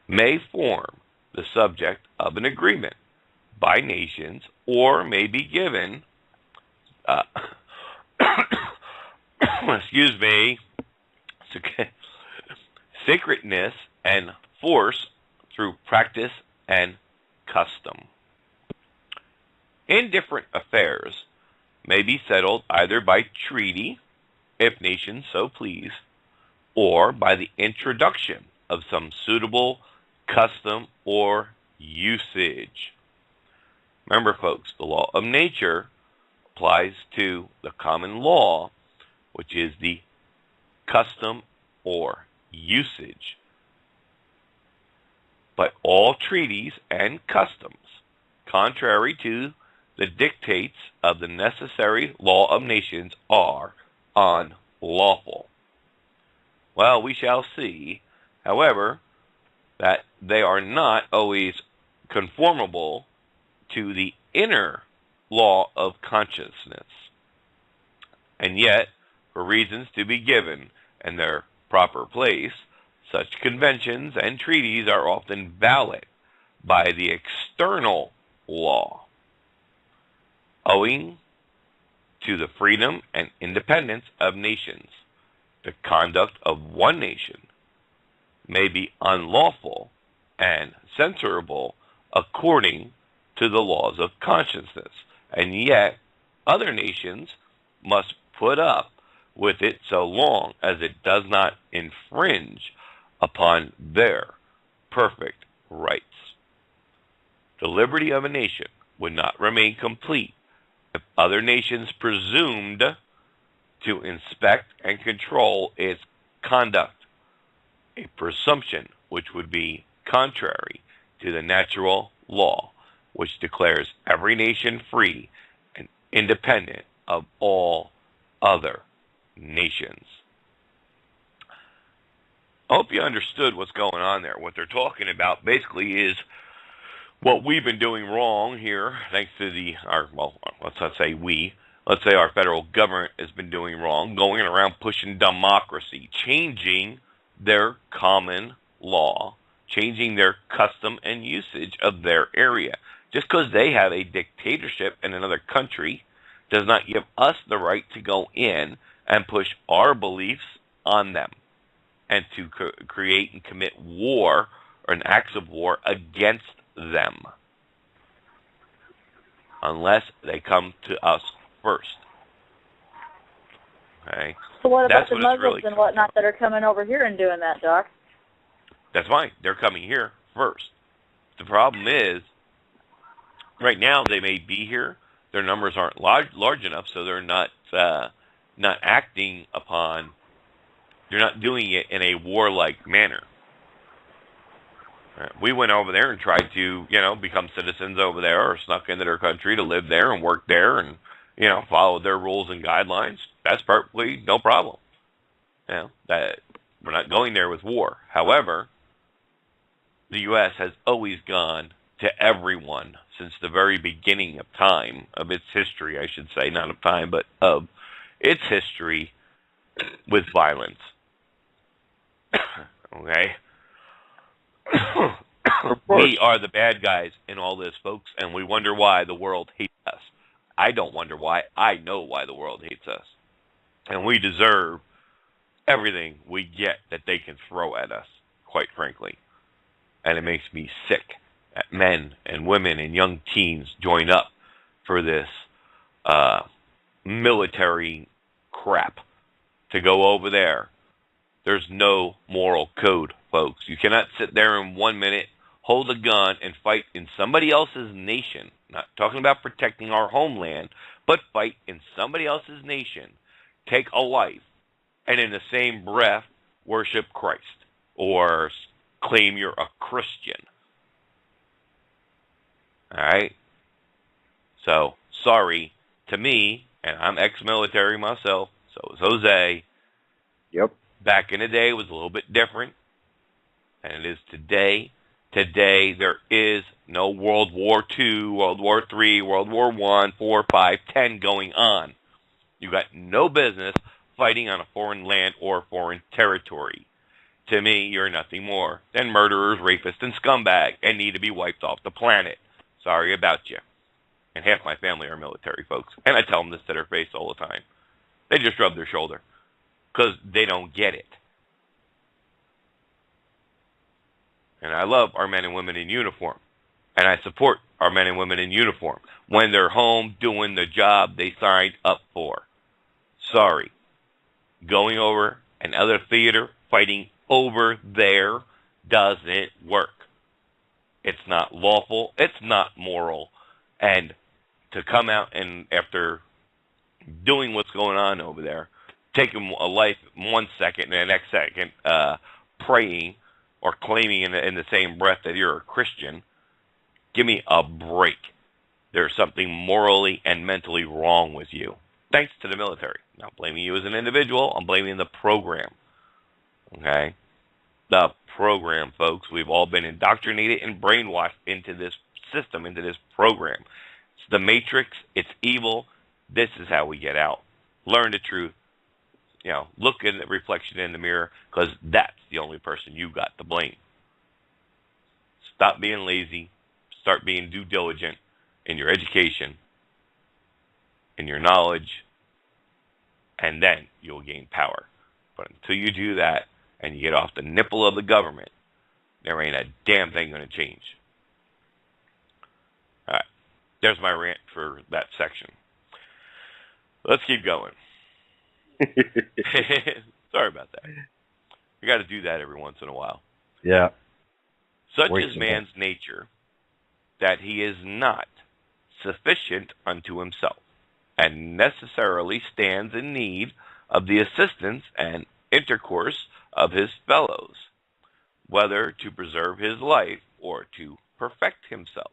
may form the subject of an agreement by nations, or may be given excuse me, sacredness and force through practice and custom. Indifferent affairs may be settled either by treaty, if nations so please, or by the introduction of some suitable custom or usage. Remember, folks, the law of nature applies to the common law, which is the custom or usage. But all treaties and customs, contrary to the dictates of the necessary law of nations, are unlawful. Well, we shall see, however, that they are not always conformable to the inner law of consciousness. And yet, for reasons to be given in their proper place, such conventions and treaties are often valid by the external law. Owing to the freedom and independence of nations, the conduct of one nation may be unlawful and censurable according to the laws of consciousness And yet, other nations must put up with it so long as it does not infringe upon their perfect rights. The liberty of a nation would not remain complete if other nations presumed to inspect and control its conduct, a presumption which would be contrary to the natural law, which declares every nation free and independent of all other nations. I hope you understood what's going on there. What they're talking about basically is what we've been doing wrong here, thanks to let's say our federal government has been doing wrong, going around pushing democracy, changing their common law, changing their custom and usage of their area. Just because they have a dictatorship in another country does not give us the right to go in and push our beliefs on them and to create and commit war or an acts of war against them unless they come to us first. Okay? So what about the Muslims and whatnot that are coming over here and doing that, Doc? That's fine. They're coming here first. The problem is, right now they may be here. Their numbers aren't large enough, so they're not acting upon. They're not doing it in a warlike manner. We went over there and tried to, become citizens over there, or snuck into their country to live there and work there, and follow their rules and guidelines. That's perfectly no problem. That we're not going there with war. However, the U.S. has always gone to everyone since the very beginning of time, of its history, I should say, not of time, but of its history, with violence. Okay? We are the bad guys in all this, folks, and we wonder why the world hates us. I don't wonder why. I know why the world hates us. And we deserve everything we get that they can throw at us, quite frankly. And it makes me sick that men and women and young teens join up for this military crap to go over there. There's no moral code, folks. You cannot sit there in 1 minute, hold a gun, and fight in somebody else's nation. Not talking about protecting our homeland, but fight in somebody else's nation. Take a life, and in the same breath, worship Christ or claim you're a Christian. All right? So, sorry to me, and I'm ex-military myself, so is Jose. Yep. Back in the day, it was a little bit different than it is today. Today, there is no World War II, World War III, World War I, 4, 5, 10 going on. You got no business fighting on a foreign land or foreign territory. To me, you're nothing more than murderers, rapists, and scumbags and need to be wiped off the planet. Sorry about you. And half my family are military folks. And I tell them this to their face all the time. They just rub their shoulder because they don't get it. And I love our men and women in uniform. And I support our men and women in uniform when they're home doing the job they signed up for. Sorry. Going over another theater, fighting over there, doesn't work. It's not lawful. It's not moral. And to come out and after doing what's going on over there, taking a life 1 second and the next second praying or claiming in the same breath that you're a Christian, give me a break. There's something morally and mentally wrong with you. Thanks to the military. I'm not blaming you as an individual. I'm blaming the program. Okay? The program, folks. We've all been indoctrinated and brainwashed into this system, into this program. It's the matrix. It's evil. This is how we get out. Learn the truth. Look at the reflection in the mirror, because that's the only person you got to blame. Stop being lazy. Start being due diligent in your education, in your knowledge, and then you'll gain power. But until you do that and you get off the nipple of the government, there ain't a damn thing going to change. All right. There's my rant for that section. Let's keep going. Sorry about that. We got to do that every once in a while. Yeah. Such is man's nature that he is not sufficient unto himself, and necessarily stands in need of the assistance and intercourse of his fellows, whether to preserve his life or to perfect himself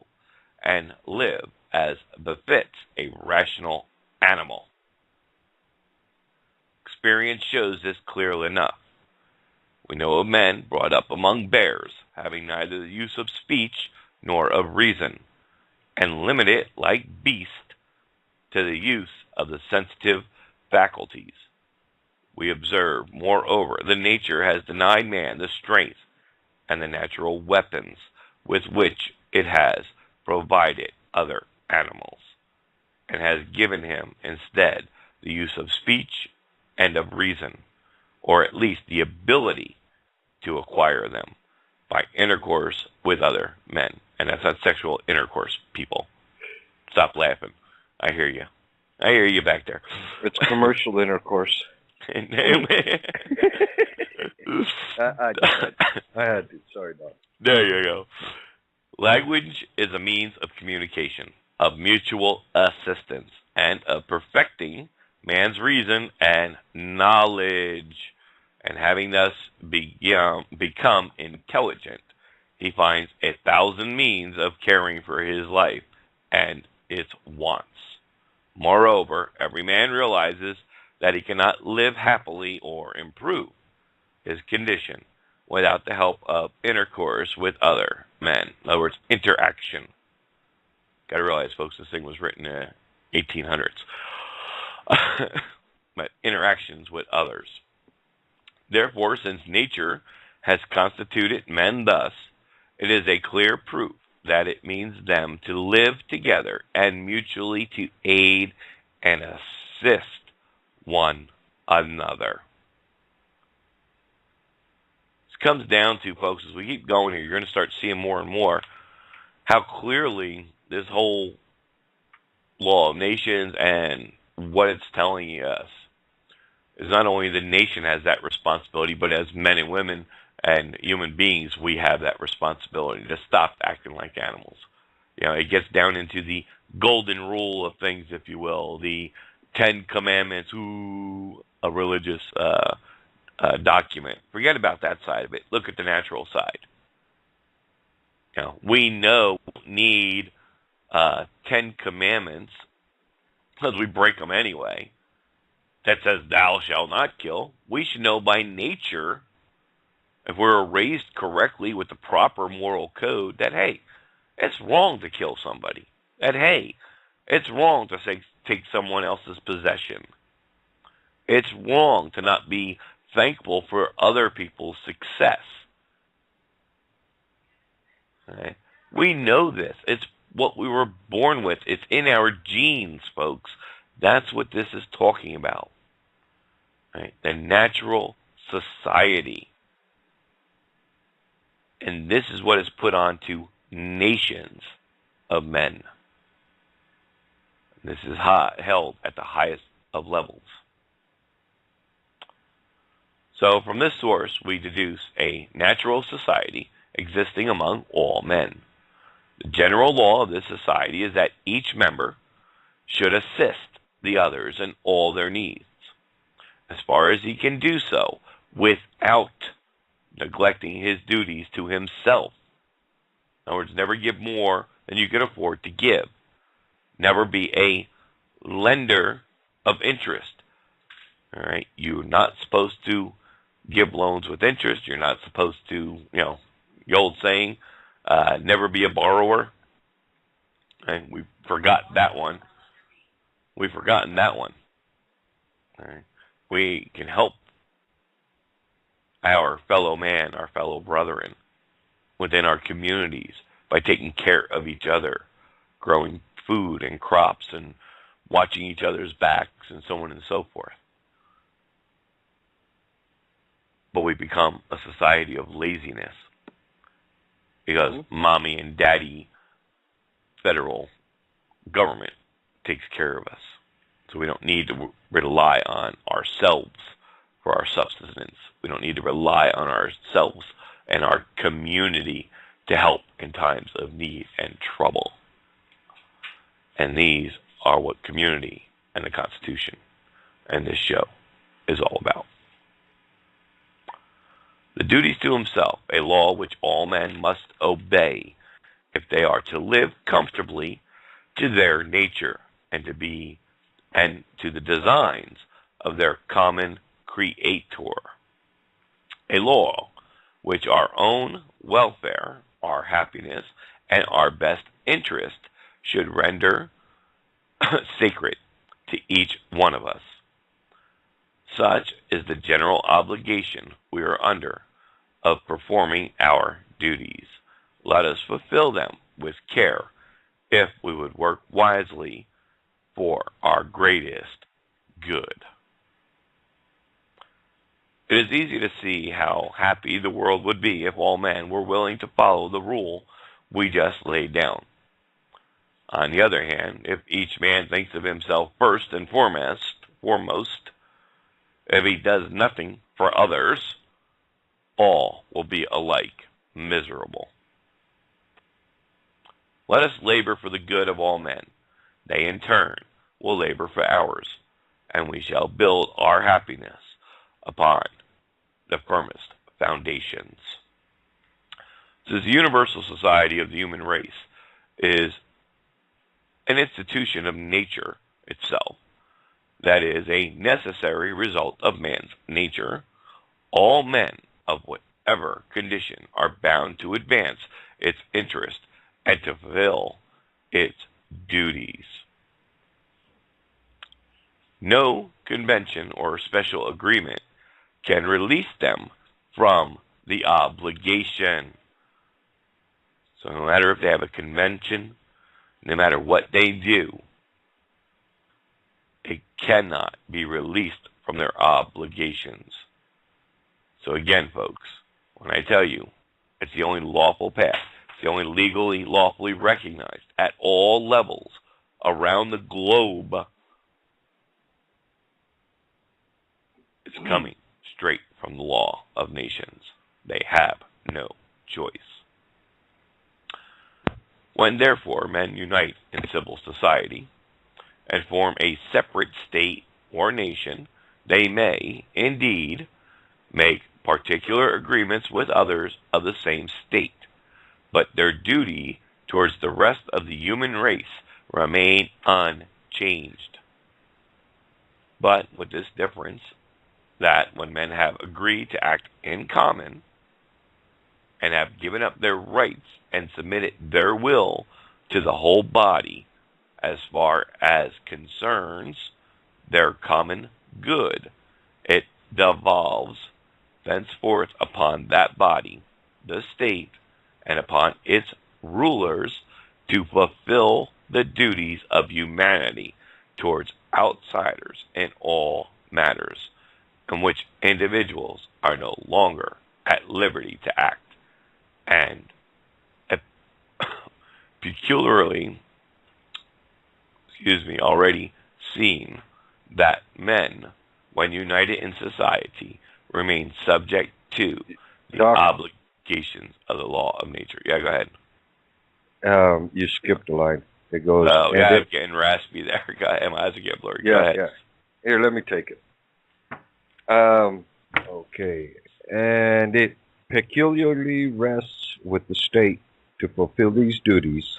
and live as befits a rational animal. Experience shows this clearly enough. We know of men brought up among bears, having neither the use of speech nor of reason, and limited, like beasts, to the use of the sensitive faculties. We observe, moreover, that nature has denied man the strength and the natural weapons with which it has provided other animals, and has given him instead the use of speech and of reason, or at least the ability to acquire them by intercourse with other men. And that's not sexual intercourse, people. Stop laughing. I hear you. I hear you back there. It's commercial intercourse. I had to. Sorry, Don. There you go. Language is a means of communication, of mutual assistance, and of perfecting man's reason and knowledge. And having thus become intelligent, he finds 1,000 means of caring for his life and its wants. Moreover, every man realizes that he cannot live happily or improve his condition without the help of intercourse with other men. In other words, interaction. Got to realize, folks, this thing was written in the 1800s. But interactions with others. Therefore, since nature has constituted men thus, it is a clear proof that it means them to live together and mutually to aid and assist one another. This comes down to, folks, as we keep going here, you're going to start seeing more and more how clearly this whole law of nations and what it's telling us is not only the nation has that responsibility, but as men and women and human beings, we have that responsibility to stop acting like animals. You know, it gets down into the golden rule of things, if you will, the 10 Commandments, a religious document. Forget about that side of it. Look at the natural side. You know, we know we need 10 Commandments because we break them anyway. That says, thou shalt not kill. We should know by nature, if we're raised correctly with the proper moral code, that, hey, it's wrong to kill somebody. That, hey, it's wrong to take someone else's possession. It's wrong to not be thankful for other people's success. Okay? We know this. It's what we were born with. It's in our genes, folks. That's what this is talking about. Right? The natural society. And this is what is put onto nations of men. This is held at the highest of levels. So from this source, we deduce a natural society existing among all men. The general law of this society is that each member should assist the others in all their needs, as far as he can do so, without neglecting his duties to himself. In other words, never give more than you can afford to give. Never be a lender of interest. All right, you're not supposed to give loans with interest. You're not supposed to, the old saying, never be a borrower. And we forgot that one. We've forgotten that one. All right. We can help our fellow man, our fellow brethren within our communities by taking care of each other, growing food and crops and watching each other's backs and so on and so forth. But we become a society of laziness because mommy and daddy federal government takes care of us. So we don't need to rely on ourselves for our subsistence. We don't need to rely on ourselves and our community to help in times of need and trouble. And these are what community and the Constitution and this show is all about. The duties to himself, a law which all men must obey if they are to live comfortably to their nature and to the designs of their common Creator. A law which our own welfare, our happiness, and our best interest should render sacred to each one of us. Such is the general obligation we are under of performing our duties. Let us fulfill them with care if we would work wisely for our greatest good. It is easy to see how happy the world would be if all men were willing to follow the rule we just laid down. On the other hand, if each man thinks of himself first and foremost, if he does nothing for others, all will be alike miserable. Let us labor for the good of all men. They in turn will labor for ours, and we shall build our happiness upon the firmest foundations. Since the Universal Society of the Human Race is an institution of nature itself, that is a necessary result of man's nature, all men of whatever condition are bound to advance its interest and to fulfill its duties. No convention or special agreement can release them from the obligation. So no matter if they have a convention, no matter what they do, it cannot be released from their obligations. So again, folks, when I tell you it's the only lawful path, it's the only legally, lawfully recognized at all levels around the globe, it's coming straight from the law of nations. They have no choice. When, therefore, men unite in civil society and form a separate state or nation, they may, indeed, make particular agreements with others of the same state, but their duty towards the rest of the human race remain unchanged. But with this difference, that when men have agreed to act in common and have given up their rights and submitted their will to the whole body as far as concerns their common good, it devolves thenceforth upon that body, the state, and upon its rulers to fulfill the duties of humanity towards outsiders in all matters in which individuals are no longer at liberty to act, and peculiarly, already seen that men, when united in society, remain subject to the obligations of the law of nature. Yeah, go ahead. You skipped a line. It goes. Oh, yeah, I'm getting raspy there. My eyes are getting blurry. Yeah, go ahead. Yeah. Here, let me take it. Okay. And it peculiarly rests with the state to fulfill these duties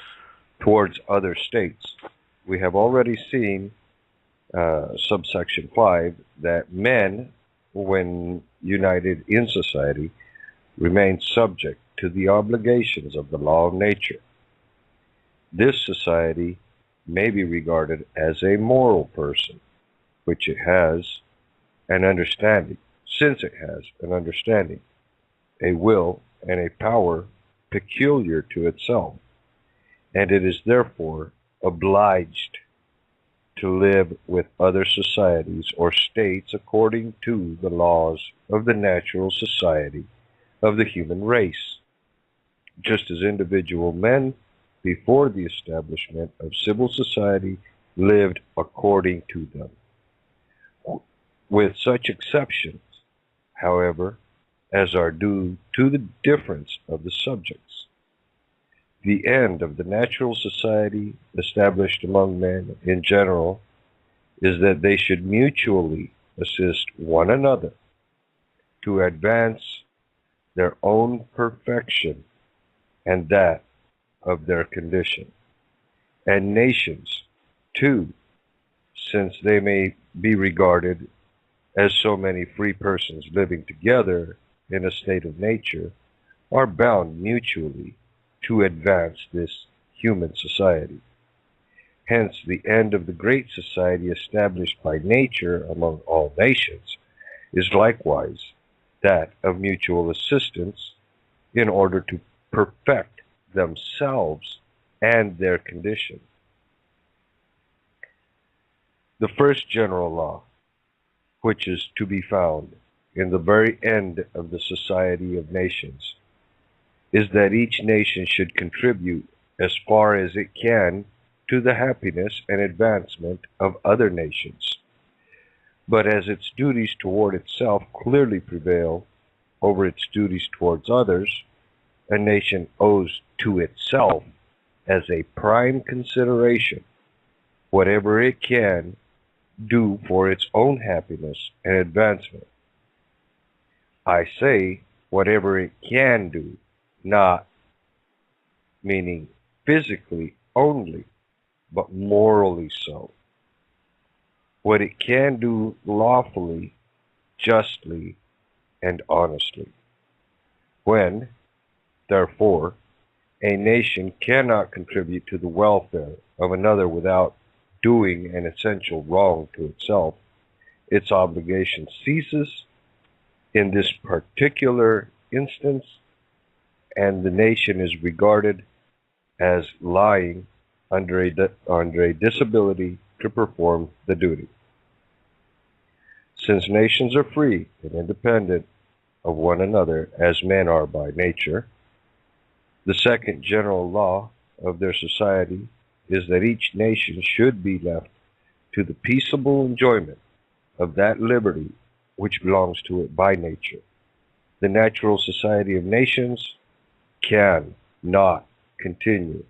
towards other states. We have already seen, subsection 5, that men, when united in society, remain subject to the obligations of the law of nature. This society may be regarded as a moral person, which it has an understanding, since it has an understanding, a will, and a power peculiar to itself, and it is therefore obliged to live with other societies or states according to the laws of the natural society of the human race. Just as individual men before the establishment of civil society lived according to them. With such exceptions, however, as are due to the difference of the subjects. The end of the natural society established among men in general is that they should mutually assist one another to advance their own perfection and that of their condition. And nations, too, since they may be regarded as so many free persons living together in a state of nature, are bound mutually to advance this human society. Hence, the end of the great society established by nature among all nations is likewise that of mutual assistance in order to perfect themselves and their condition. The first general law, which is to be found in the very end of the society of nations, is that each nation should contribute as far as it can to the happiness and advancement of other nations. But as its duties toward itself clearly prevail over its duties towards others, a nation owes to itself as a prime consideration whatever it can do for its own happiness and advancement. I say whatever it can do, not meaning physically only, but morally so. What it can do lawfully, justly, and honestly. When, therefore, a nation cannot contribute to the welfare of another without doing an essential wrong to itself, its obligation ceases in this particular instance, and the nation is regarded as lying under a disability to perform the duty. Since nations are free and independent of one another as men are by nature, the second general law of their society is that each nation should be left to the peaceable enjoyment of that liberty which belongs to it by nature. The natural society of nations can not continue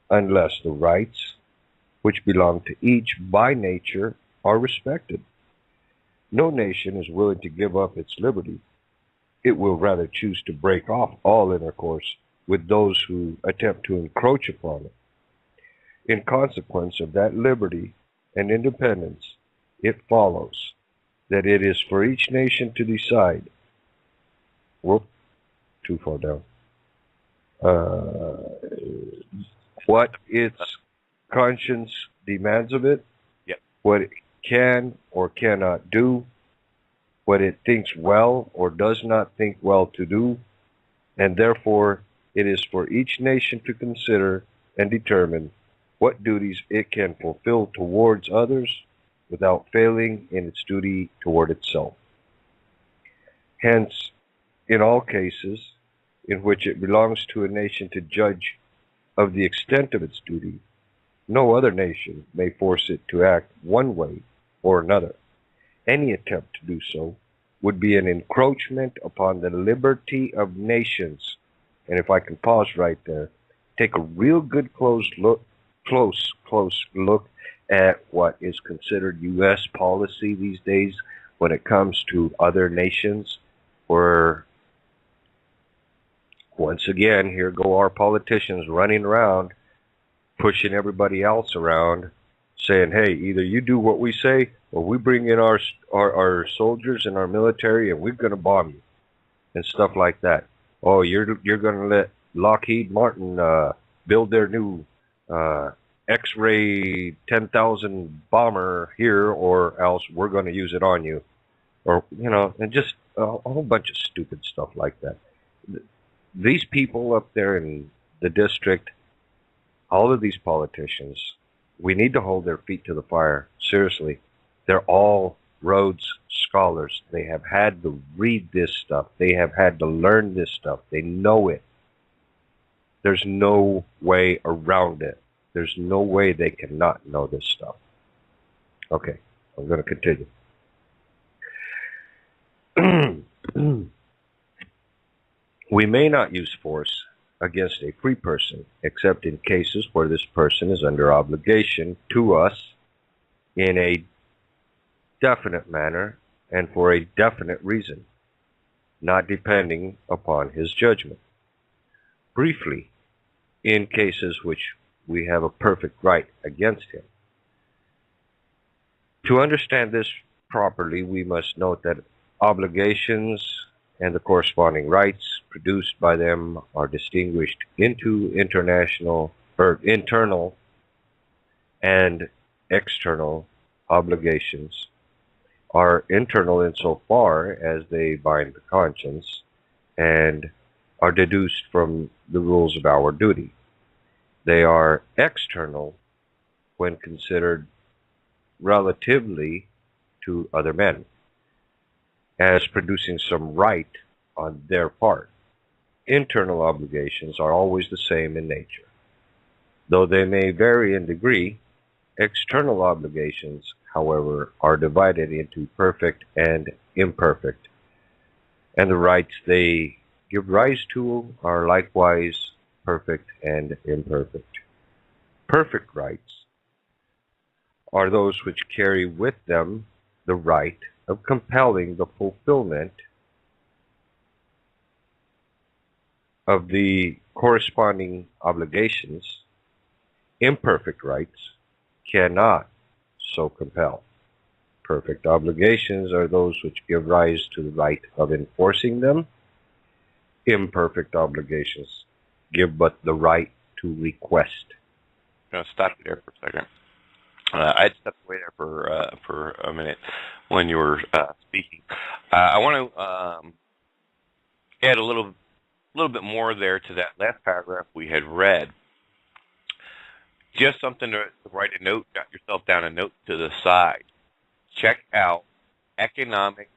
unless the rights which belong to each by nature are respected. No nation is willing to give up its liberty. It will rather choose to break off all intercourse with those who attempt to encroach upon it. In consequence of that liberty and independence, it follows that it is for each nation to decide, too far down, what its conscience demands of it, what it can or cannot do, what it thinks well or does not think well to do, and therefore it is for each nation to consider and determine what duties it can fulfill towards others without failing in its duty toward itself. Hence, in all cases in which it belongs to a nation to judge of the extent of its duty, no other nation may force it to act one way or another. Any attempt to do so would be an encroachment upon the liberty of nations. And if I can pause right there, take a real good close look at what is considered U.S. policy these days when it comes to other nations, where once again, here go our politicians running around, pushing everybody else around, saying, hey, either you do what we say, or we bring in our soldiers and our military, and we're going to bomb you, and stuff like that. Oh, you're going to let Lockheed Martin build their new X-ray 10,000 bomber here, or else we're going to use it on you. Or, and just a whole bunch of stupid stuff like that. These people up there in the district, all of these politicians, we need to hold their feet to the fire. Seriously. They're all Rhodes scholars. They have had to read this stuff. They have had to learn this stuff. They know it. There's no way around it. There's no way they cannot know this stuff. Okay, I'm going to continue. We may not use force against a free person, except in cases where this person is under obligation to us in a definite manner and for a definite reason, not depending upon his judgment. Briefly, in cases which we have a perfect right against him. To understand this properly, we must note that obligations and the corresponding rights produced by them are distinguished into internal and external obligations. Are internal insofar as they bind the conscience and are deduced from the rules of our duty. They are external when considered relatively to other men, as producing some right on their part. Internal obligations are always the same in nature. Though they may vary in degree, external obligations, however, are divided into perfect and imperfect, and the rights they give rise to are likewise perfect and imperfect. Perfect rights are those which carry with them the right of compelling the fulfillment of the corresponding obligations. Imperfect rights cannot so compel. Perfect obligations are those which give rise to the right of enforcing them. Imperfect obligations give but the right to request. I'm going to stop you there for a second. I'd step away there for a minute when you were speaking. I want to add a little bit more there to that last paragraph we had read. Just something to write a note, jot yourself down a note to the side. Check out Economic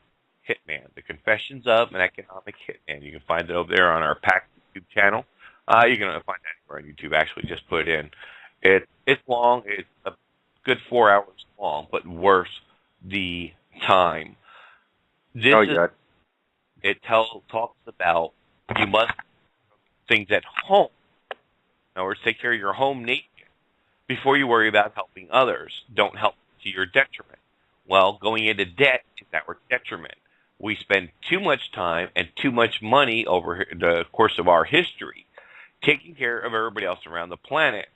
Hitman, The Confessions of an Economic Hitman. You can find it over there on our PAC YouTube channel. You can find that anywhere on YouTube. Actually, just put it in. It's long. It's a good 4 hours long, but worth the time. It talks about you must do things at home. In other words, take care of your home nation before you worry about helping others. Don't help to your detriment. Well, going into debt is our detriment. We spend too much time and too much money over the course of our history taking care of everybody else around the planet.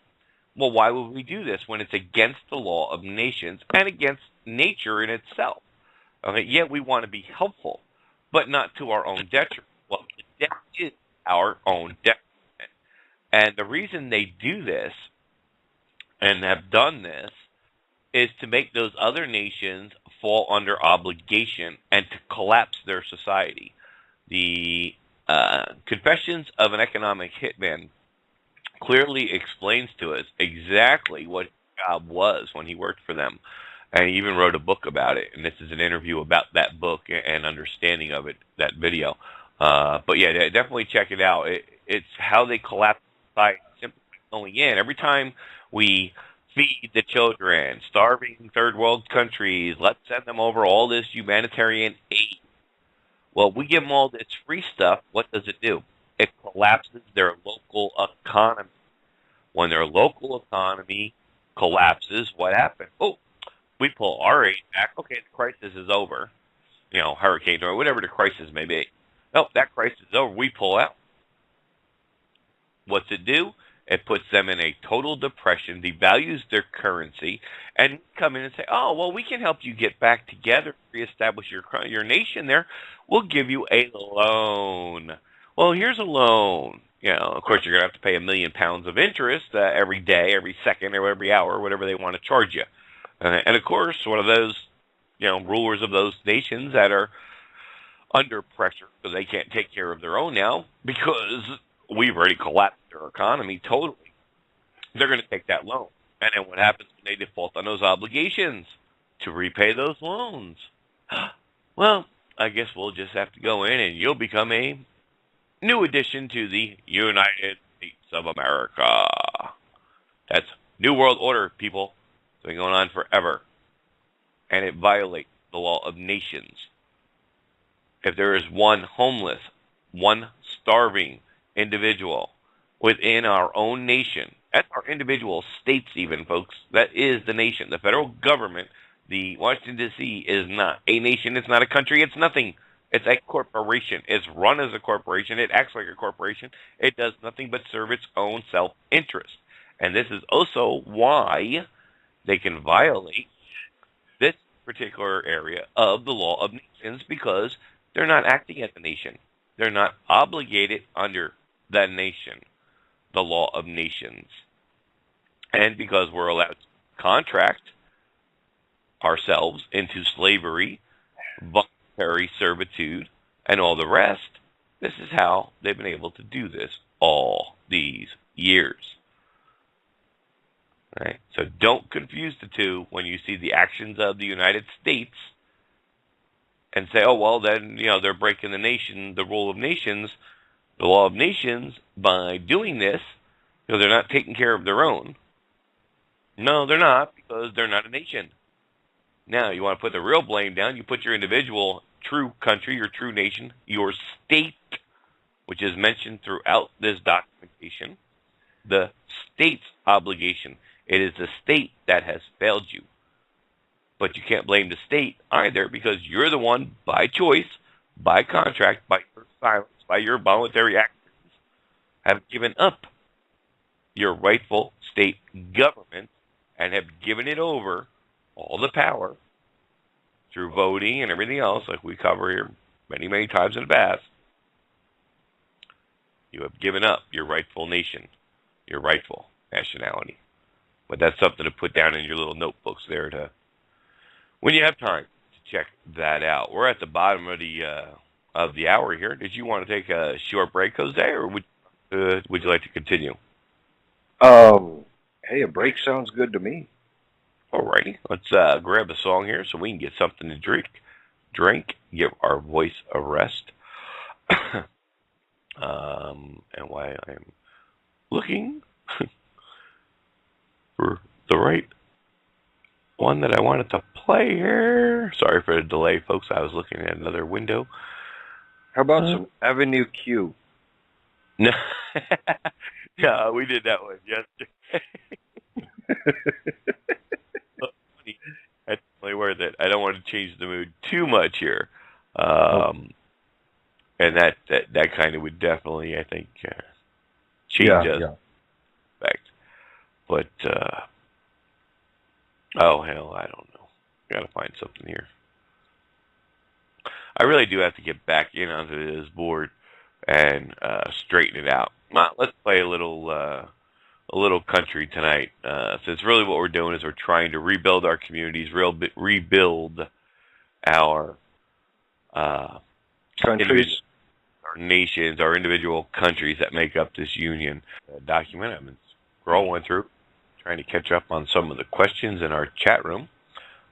Well, why would we do this when it's against the law of nations and against nature in itself? Okay, yeah, we want to be helpful, but not to our own detriment. Well, the debt is our own detriment. And the reason they do this and have done this is to make those other nations fall under obligation and to collapse their society. The Confessions of an Economic Hitman clearly explains to us exactly what his job was when he worked for them. And he even wrote a book about it. And this is an interview about that book and understanding of it, that video. But yeah, definitely check it out. It's how they collapse society simply going in. Every time we feed the children, starving third world countries, let's send them over all this humanitarian aid. Well, we give them all this free stuff. What does it do? It collapses their local economy. When their local economy collapses, what happens? Oh, we pull our aid back. Okay, the crisis is over. You know, hurricane or whatever the crisis may be. Oh, that crisis is over. We pull out. What's it do? It puts them in a total depression, devalues their currency, and come in and say, oh, well, we can help you get back together, reestablish your nation there. We'll give you a loan. Well, here's a loan. You know, of course, you're going to have to pay £1 million of interest every day, every second, or every hour, whatever they want to charge you. And, of course, one of those, you know, rulers of those nations that are under pressure because they can't take care of their own now because we've already collapsed their economy totally. They're going to take that loan. And then what happens when they default on those obligations? To repay those loans. Well, I guess we'll just have to go in and you'll become a new addition to the United States of America. That's New World Order, people. It's been going on forever. And it violates the law of nations. If there is one homeless, one starving individual within our own nation, that's our individual states even, folks. That is the nation. The federal government, the Washington, D.C., is not a nation. It's not a country. It's nothing. It's a corporation. It's run as a corporation. It acts like a corporation. It does nothing but serve its own self-interest. And this is also why they can violate this particular area of the law of nations, because they're not acting as a nation. They're not obligated under the nation, the law of nations. And because we're allowed to contract ourselves into slavery, voluntary servitude, and all the rest, this is how they've been able to do this all these years. Right? So don't confuse the two when you see the actions of the United States and say, oh, well, then, they're breaking the rule of nations, the law of nations by doing this, they're not taking care of their own. No, they're not, because they're not a nation. Now, you want to put the real blame down, you put your individual true country, your true nation, your state, which is mentioned throughout this documentation, the state's obligation. It is the state that has failed you. But you can't blame the state either, because you're the one, by choice, by contract, by your silence, by your voluntary actions, have given up your rightful state government and have given it over all the power through voting and everything else, like we cover here many, many times in the past. You have given up your rightful nation, your rightful nationality. But that's something to put down in your little notebooks there when you have time to check that out. We're at the bottom of the hour here. Did you want to take a short break, Jose, or would you like to continue? Hey, a break sounds good to me. Alrighty, let's grab a song here so we can get something to drink, give our voice a rest. And while I'm looking for the right one that I wanted to play here. Sorry for the delay, folks. I was looking at another window. How about some Avenue Q? No. Yeah, we did that one yesterday. That's really worth it. I don't want to change the mood too much here. And that kind of would definitely, I think, change us. Yeah. Fact. But, oh, hell, I don't know. Got to find something here. I really do have to get back in onto this board and straighten it out. Let's play a little country tonight. Since really what we're doing is we're trying to rebuild our communities, rebuild our countries, our nations, our individual countries that make up this union. Document. I've been scrolling through, trying to catch up on some of the questions in our chat room.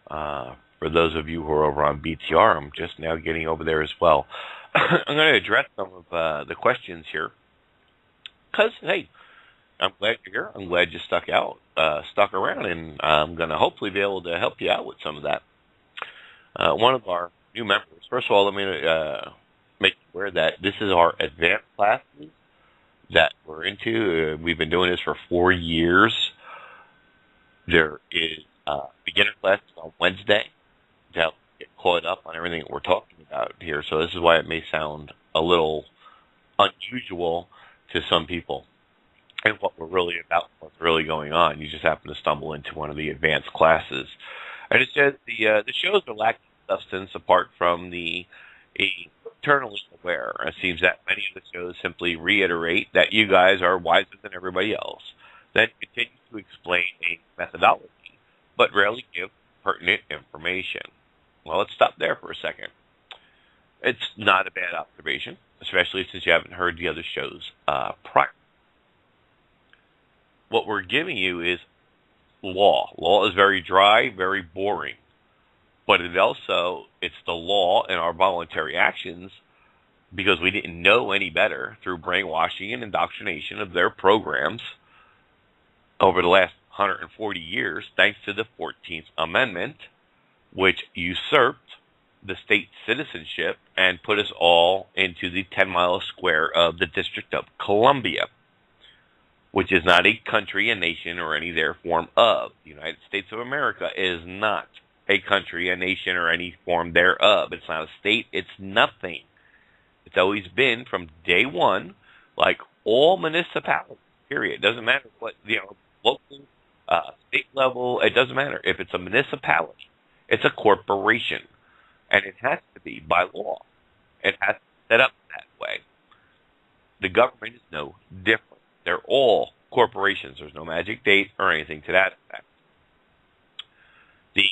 For those of you who are over on BTR, I'm just now getting over there as well. I'm going to address some of the questions here. Because, hey, I'm glad you're here. I'm glad you stuck around, and I'm going to hopefully be able to help you out with some of that. One of our new members, first of all, let me make you aware that this is our advanced classes that we're into. We've been doing this for 4 years. There is beginner classes on Wednesday to help get caught up on everything that we're talking about here. So this is why it may sound a little unusual to some people and what we're really about, what's really going on. You just happen to stumble into one of the advanced classes. And it says the shows are lacking substance apart from the eternally aware. It seems that many of the shows simply reiterate that you guys are wiser than everybody else, then continue to explain a methodology, but rarely give pertinent information. Well, let's stop there for a second. It's not a bad observation, especially since you haven't heard the other shows prior. What we're giving you is law. Law is very dry, very boring. But it's the law and our voluntary actions because we didn't know any better through brainwashing and indoctrination of their programs over the last 140 years, thanks to the 14th Amendment, which usurped the state citizenship and put us all into the 10-mile square of the District of Columbia, which is not a country, a nation, or any their form of. The United States of America is not a country, a nation, or any form thereof. It's not a state. It's nothing. It's always been from day one, like all municipalities, period. It doesn't matter what, local, state level, it doesn't matter. If it's a municipality, it's a corporation. And it has to be by law. It has to be set up that way. The government is no different. They're all corporations. There's no magic date or anything to that effect. The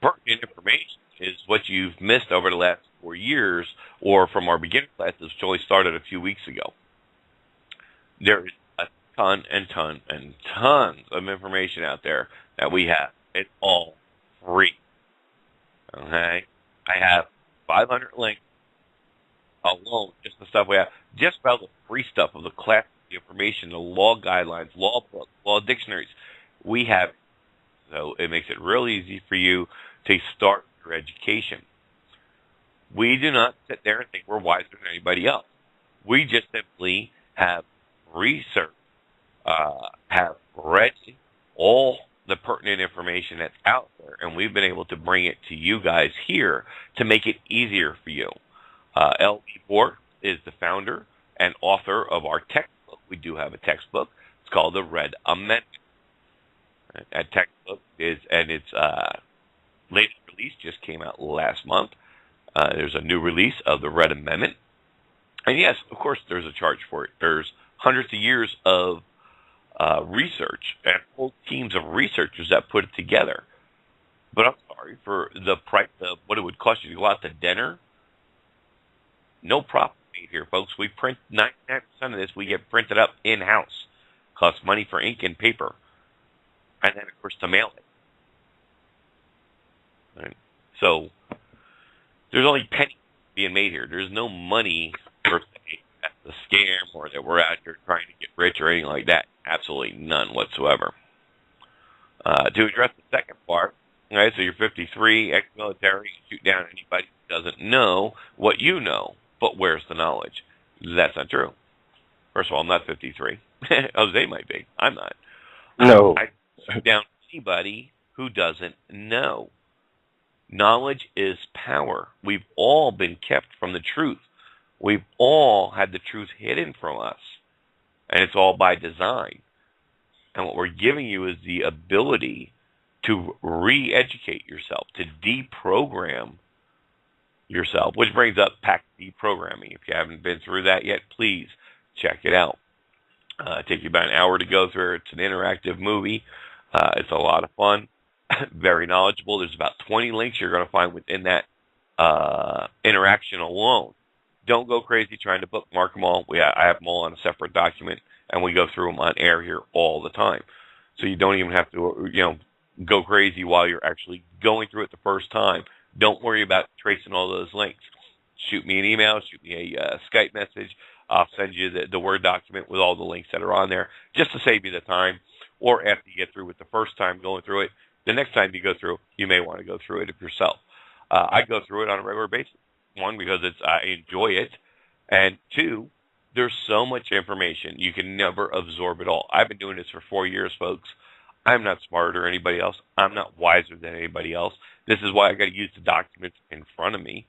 pertinent information is what you've missed over the last 4 years, or from our beginner classes, which only started a few weeks ago. There is a ton and tons of information out there that we have. It's all free. Okay? I have 500 links alone, just the stuff we have, just about the free stuff of the class, the information, the law guidelines, law books, law dictionaries. We have, so it makes it real easy for you to start your education. We do not sit there and think we're wiser than anybody else. We just simply have researched, have read all the pertinent information that's out there, and we've been able to bring it to you guys here to make it easier for you. L.B. Bork is the founder and author of our textbook. We do have a textbook. It's called the Red Amendment. That textbook is, and its latest release just came out last month. There's a new release of the Red Amendment. And yes, of course, there's a charge for it. There's hundreds of years of research and whole teams of researchers that put it together. But I'm sorry, for the price of what it would cost you to go out to dinner, no profit made here, folks. We print 99% of this. We get printed up in-house. Costs money for ink and paper. And then, of course, to mail it. Right. So, there's only pennies being made here. There's no money per se that's a scam or that we're out here trying to get rich or anything like that. Absolutely none whatsoever. To address the second part, right, so you're 53, ex-military, shoot down anybody who doesn't know what you know, but where's the knowledge? That's not true. First of all, I'm not 53. Jose might be. I'm not. No. I shoot down anybody who doesn't know. Knowledge is power. We've all been kept from the truth. We've all had the truth hidden from us. And it's all by design. And what we're giving you is the ability to re-educate yourself, to deprogram yourself, which brings up PAC deprogramming. If you haven't been through that yet, please check it out. Take you about an hour to go through. It's an interactive movie. It's a lot of fun, very knowledgeable. There's about 20 links you're going to find within that interaction alone. Don't go crazy trying to bookmark them all. I have them all on a separate document, and we go through them on air here all the time. So you don't even have to, go crazy while you're actually going through it the first time. Don't worry about tracing all those links. Shoot me an email, shoot me a Skype message. I'll send you the Word document with all the links that are on there just to save you the time. Or after you get through with the first time going through it, the next time you go through, you may want to go through it yourself. I go through it on a regular basis. One, because I enjoy it. And two, there's so much information. You can never absorb it all. I've been doing this for 4 years, folks. I'm not smarter than anybody else. I'm not wiser than anybody else. This is why I got to use the documents in front of me.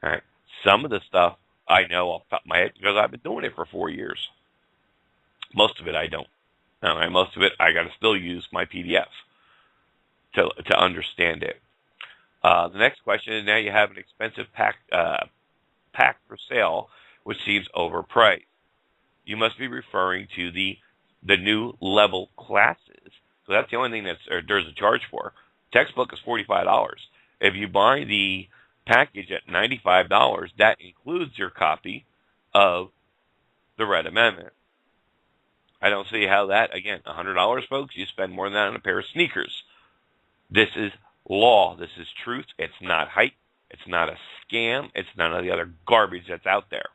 All right. Some of the stuff I know off the top of my head because I've been doing it for 4 years. Most of it I don't. All right. Most of it I got to still use my PDF to understand it. The next question is, now you have an expensive pack for sale, which seems overpriced. You must be referring to the new level classes. So that's the only thing there's a charge for. Textbook is $45. If you buy the package at $95, that includes your copy of the Red Amendment. I don't see how that, again, $100, folks, you spend more than that on a pair of sneakers. This is law. This is truth. It's not hype. It's not a scam. It's none of the other garbage that's out there.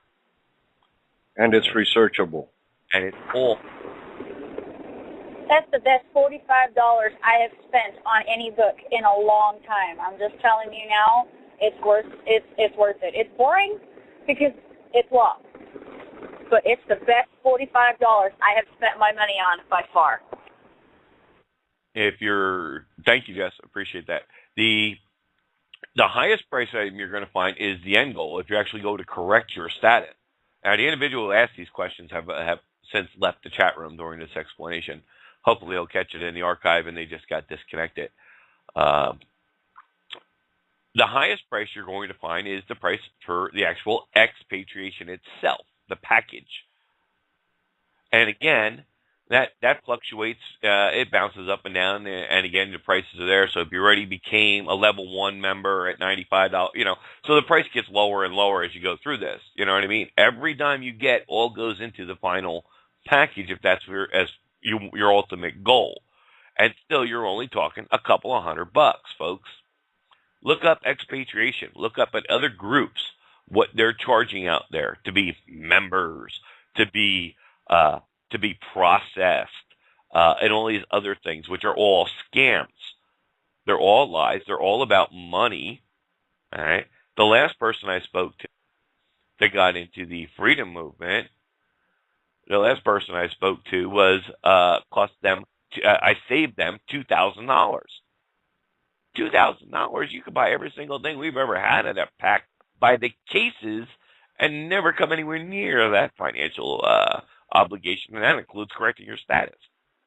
And it's researchable. And it's all. That's the best $45 I have spent on any book in a long time. I'm just telling you now, it's worth it. It's boring because it's law, but it's the best $45 I have spent my money on by far. Thank you, Jess. Appreciate that. The highest price item you're going to find is the end goal. If you actually go to correct your status. Now, the individual who asked these questions have since left the chat room during this explanation. Hopefully, he'll catch it in the archive, and they just got disconnected. The highest price you're going to find is the price for the actual expatriation itself, the package. And again, that fluctuates. It bounces up and down, and again, the prices are there. So if you already became a level 1 member at $95, so the price gets lower and lower as you go through this. You know what I mean? Every dime you get all goes into the final package if that's your ultimate goal. And still, you're only talking a couple of $100, folks. Look up expatriation. Look up at other groups what they're charging out there to be members, to be processed, and all these other things, which are all scams. They're all lies. They're all about money. All right. The last person I spoke to that got into the freedom movement, the last person I spoke to was cost them. I saved them $2,000. $2,000. You could buy every single thing we've ever had in that pack by the cases and never come anywhere near that financial obligation, and that includes correcting your status.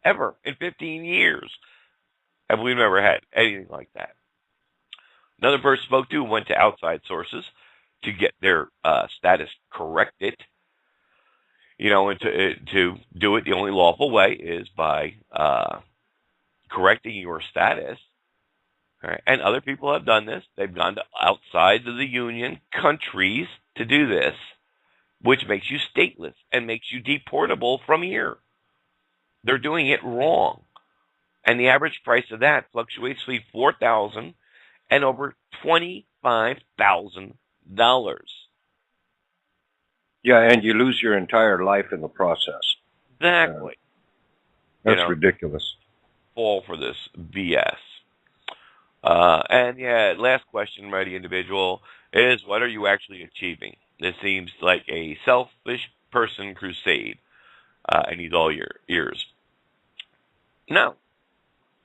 Ever in 15 years have we never had anything like that. Another person spoke to went to outside sources to get their status corrected. And to do it the only lawful way is by correcting your status. Right? And other people have done this. They've gone to outside of the Union countries to do this, which makes you stateless and makes you deportable from here. They're doing it wrong. And the average price of that fluctuates between $4,000 and over $25,000. Yeah, and you lose your entire life in the process. Exactly. That's ridiculous. Fall for this BS. And last question by the individual is, what are you actually achieving? This seems like a selfish person crusade. I need all your ears. No.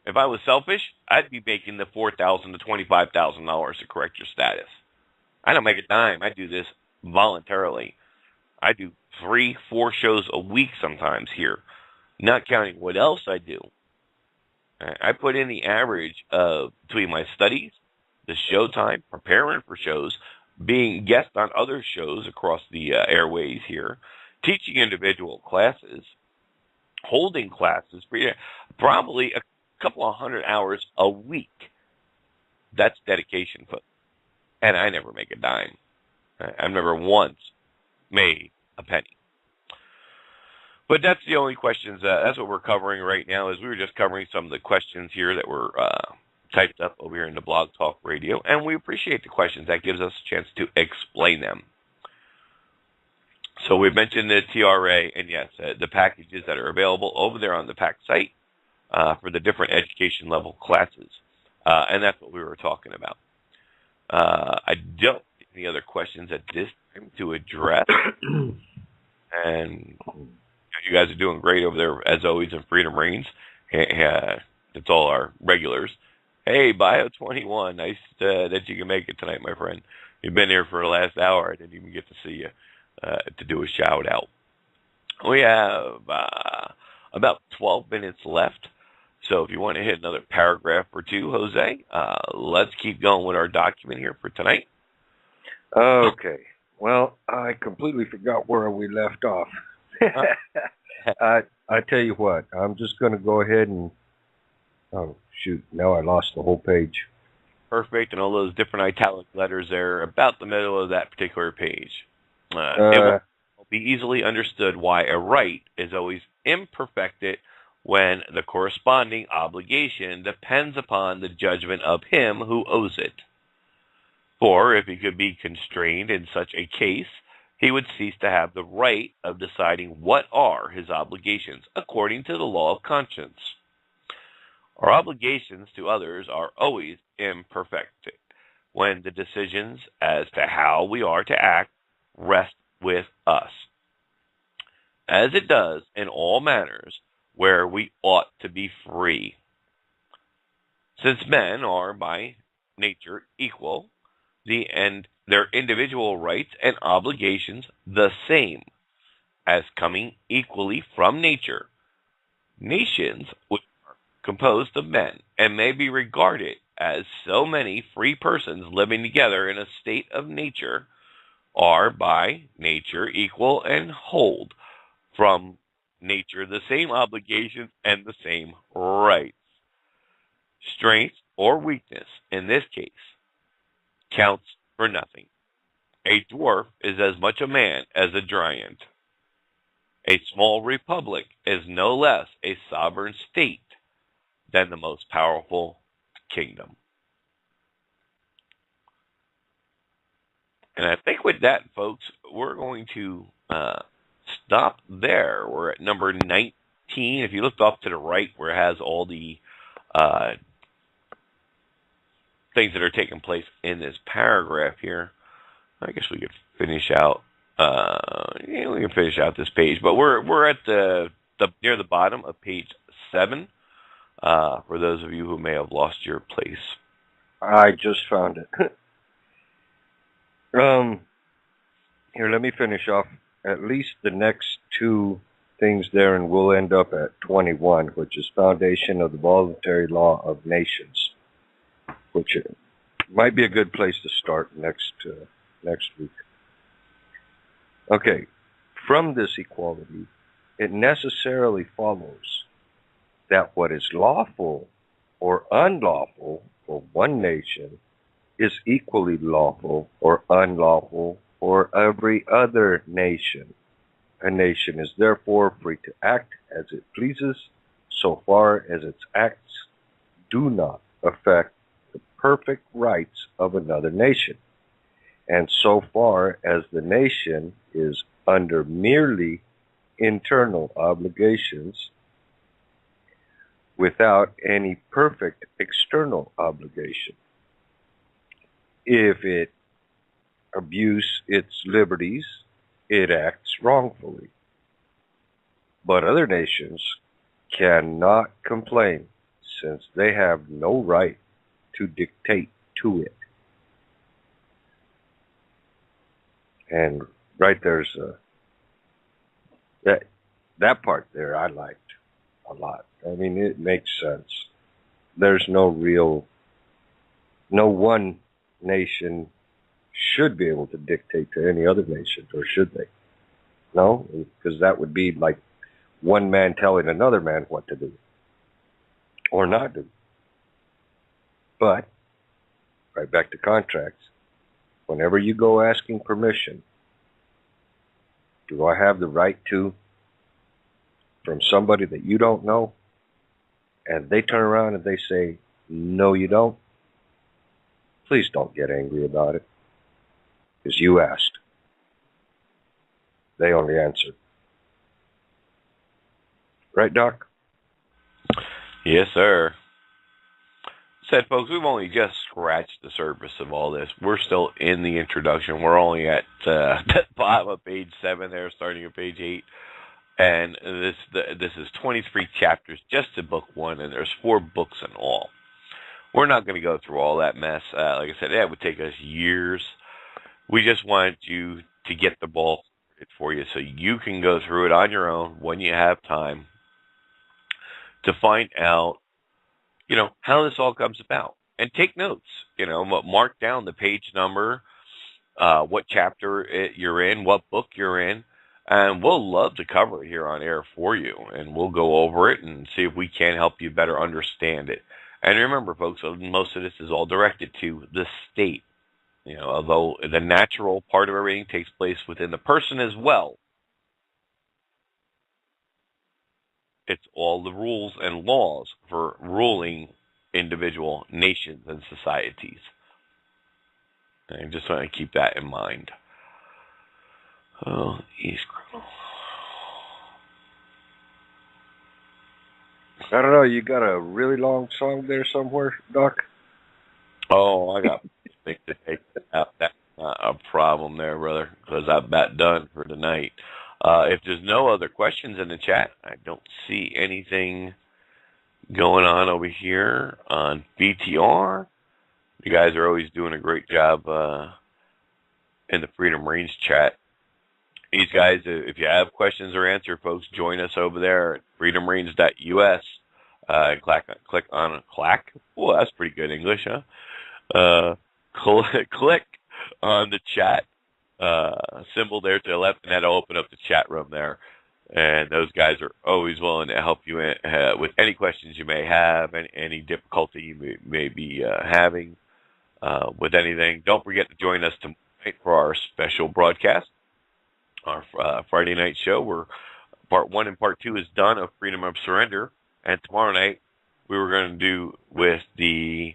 If I was selfish, I'd be making the $4,000 to $25,000 to correct your status. I don't make a dime. I do this voluntarily. I do 3-4 shows a week sometimes here, not counting what else I do. I put in the average of between my studies, the show time, preparing for shows, being guest on other shows across the airways here, teaching individual classes, holding classes, probably a couple of 100 hours a week. That's dedication, folks. And I never make a dime. I've never once made a penny. But that's the only questions. That's what we're covering right now. Is we were just covering some of the questions here that were typed up over here in the Blog Talk Radio, and we appreciate the questions. That gives us a chance to explain them. So we mentioned the TRA, and yes, the packages that are available over there on the PAC site for the different education level classes, and that's what we were talking about. I don't have any other questions at this time to address, and you guys are doing great over there, as always, in Freedom Reigns. It's all our regulars. Hey, Bio21, nice that you can make it tonight, my friend. You've been here for the last hour. I didn't even get to see you to do a shout-out. We have about 12 minutes left, so if you want to hit another paragraph or two, Jose, let's keep going with our document here for tonight. Okay. Well, I completely forgot where we left off. I tell you what, I'm just going to go ahead and, oh, shoot, now I lost the whole page. Perfect, and all those different italic letters there about the middle of that particular page. It will be easily understood why a right is always imperfected when the corresponding obligation depends upon the judgment of him who owes it. For if he could be constrained in such a case, he would cease to have the right of deciding what are his obligations according to the law of conscience. Our obligations to others are always imperfected when the decisions as to how we are to act rest with us, as it does in all matters where we ought to be free. Since men are by nature equal, and their individual rights and obligations the same, as coming equally from nature, nations which are composed of men and may be regarded as so many free persons living together in a state of nature are by nature equal and hold from nature the same obligations and the same rights. Strength or weakness in this case counts for nothing. A dwarf is as much a man as a giant. A small republic is no less a sovereign state than the most powerful kingdom. And I think with that, folks, we're going to stop there. We're at number 19. If you look off to the right where it has all the things that are taking place in this paragraph here, I guess we could finish out. We can finish out this page, but we're at the near the bottom of page 7. For those of you who may have lost your place, I just found it. Here, let me finish off at least the next 2 things there, and we'll end up at 21, which is foundation of the voluntary law of nations, which might be a good place to start next week. Okay, from this equality, it necessarily follows that what is lawful or unlawful for one nation is equally lawful or unlawful for every other nation. A nation is therefore free to act as it pleases, so far as its acts do not affect the perfect rights of another nation, and so far as the nation is under merely internal obligations without any perfect external obligation. If it abuse its liberties, it acts wrongfully. But other nations cannot complain, since they have no right to dictate to it. And right there's that part there I liked a lot. I mean, it makes sense. There's no one nation should be able to dictate to any other nation, or should they? No, because that would be like one man telling another man what to do or not do. But, right back to contracts, whenever you go asking permission, do I have the right to, from somebody that you don't know, and they turn around and they say, no, you don't, please don't get angry about it, because you asked. They only answered. Right, Doc? Yes, sir. Said, folks, we've only just scratched the surface of all this. We're still in the introduction. We're only at the bottom of page 7 there, starting at page 8. And this is 23 chapters just to book 1, and there's 4 books in all. We're not going to go through all that mess. Like I said, that would take us years. We just wanted you to get the ball for you so you can go through it on your own when you have time to find out, how this all comes about. And take notes, mark down the page number, what chapter you're in, what book you're in, and we'll love to cover it here on air for you. And we'll go over it and see if we can help you better understand it. And remember, folks, most of this is all directed to the state. Although the natural part of everything takes place within the person as well, it's all the rules and laws for ruling individual nations and societies. I just want to keep that in mind. Oh, East Criminal. I don't know. You got a really long song there somewhere, Doc? Oh, I got things to take out. That's not a problem there, brother, because I'm about done for tonight. If there's no other questions in the chat, I don't see anything going on over here on BTR. You guys are always doing a great job in the Freedom Range chat. These guys, if you have questions or answers, folks, join us over there at freedomrange.us. Click on clack. Oh, that's pretty good English, huh? Click on the chat symbol there to the left, and that'll open up the chat room there. And those guys are always willing to help you with any questions you may have, and any difficulty you may be having with anything. Don't forget to join us tonight for our special broadcast, our Friday night show, where Part 1 and Part 2 is done of Freedom of Surrender. And tomorrow night, we were going to do with the...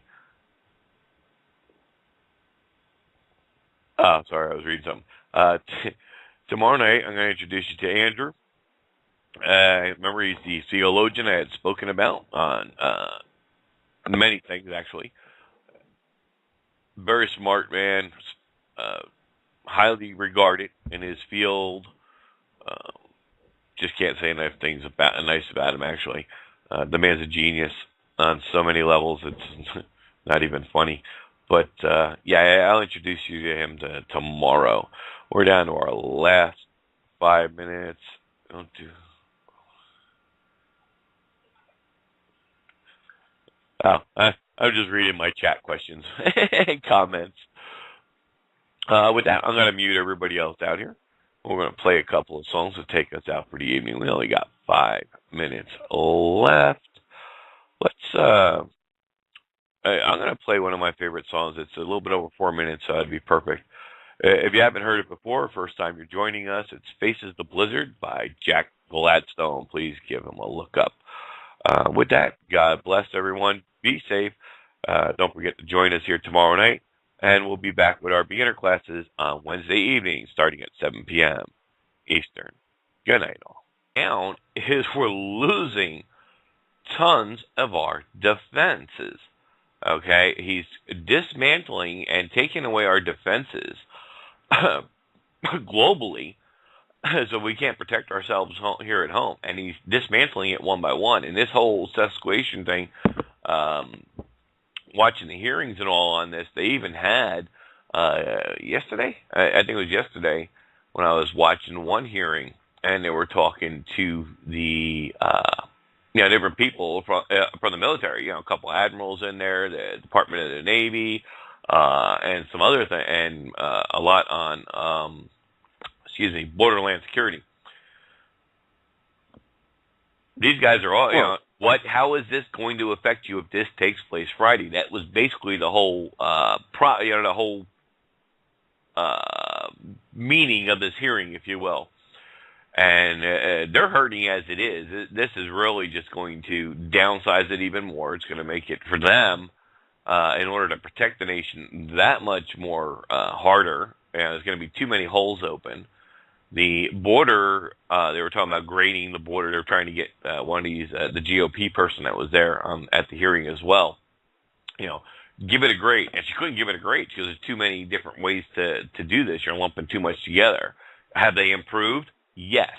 sorry, I was reading something. Tomorrow night, I'm going to introduce you to Andrew. Remember, he's the theologian I had spoken about on many things, actually. Very smart man, highly regarded in his field. Just can't say enough things nice about him, actually. The man's a genius on so many levels, it's not even funny. But, yeah, I'll introduce you to him tomorrow. We're down to our last 5 minutes. I'm just reading my chat questions and comments. With that, I'm going to mute everybody else out here. We're going to play a couple of songs to take us out for the evening. We only got 5 minutes left. I'm going to play one of my favorite songs. It's a little bit over 4 minutes, so it'd be perfect. If you haven't heard it before, first time you're joining us, it's Faces the Blizzard by Jack Gladstone. Please give him a look up. With that, God bless everyone. Be safe. Don't forget to join us here tomorrow night. And we'll be back with our beginner classes on Wednesday evening, starting at 7 p.m. Eastern. Good night, all. Now is we're losing tons of our defenses. Okay? He's dismantling and taking away our defenses globally, so we can't protect ourselves here at home. And he's dismantling it one by one. And this whole sesquation thing, watching the hearings and all on this, they even had yesterday, I think it was yesterday, when I was watching one hearing, and they were talking to the different people from the military. A couple admirals in there, the Department of the Navy, and some other thing, and a lot on borderland security. These guys are all how is this going to affect you if this takes place Friday? That was basically the whole meaning of this hearing, if you will. And they're hurting as it is. This is really just going to downsize it even more. It's going to make it for them, in order to protect the nation, that much more harder. And there's going to be too many holes open. The border, they were talking about grading the border. They were trying to get one of these, the GOP person that was there at the hearing as well, give it a grade. And she couldn't give it a grade because there's too many different ways to do this. You're lumping too much together. Have they improved? Yes.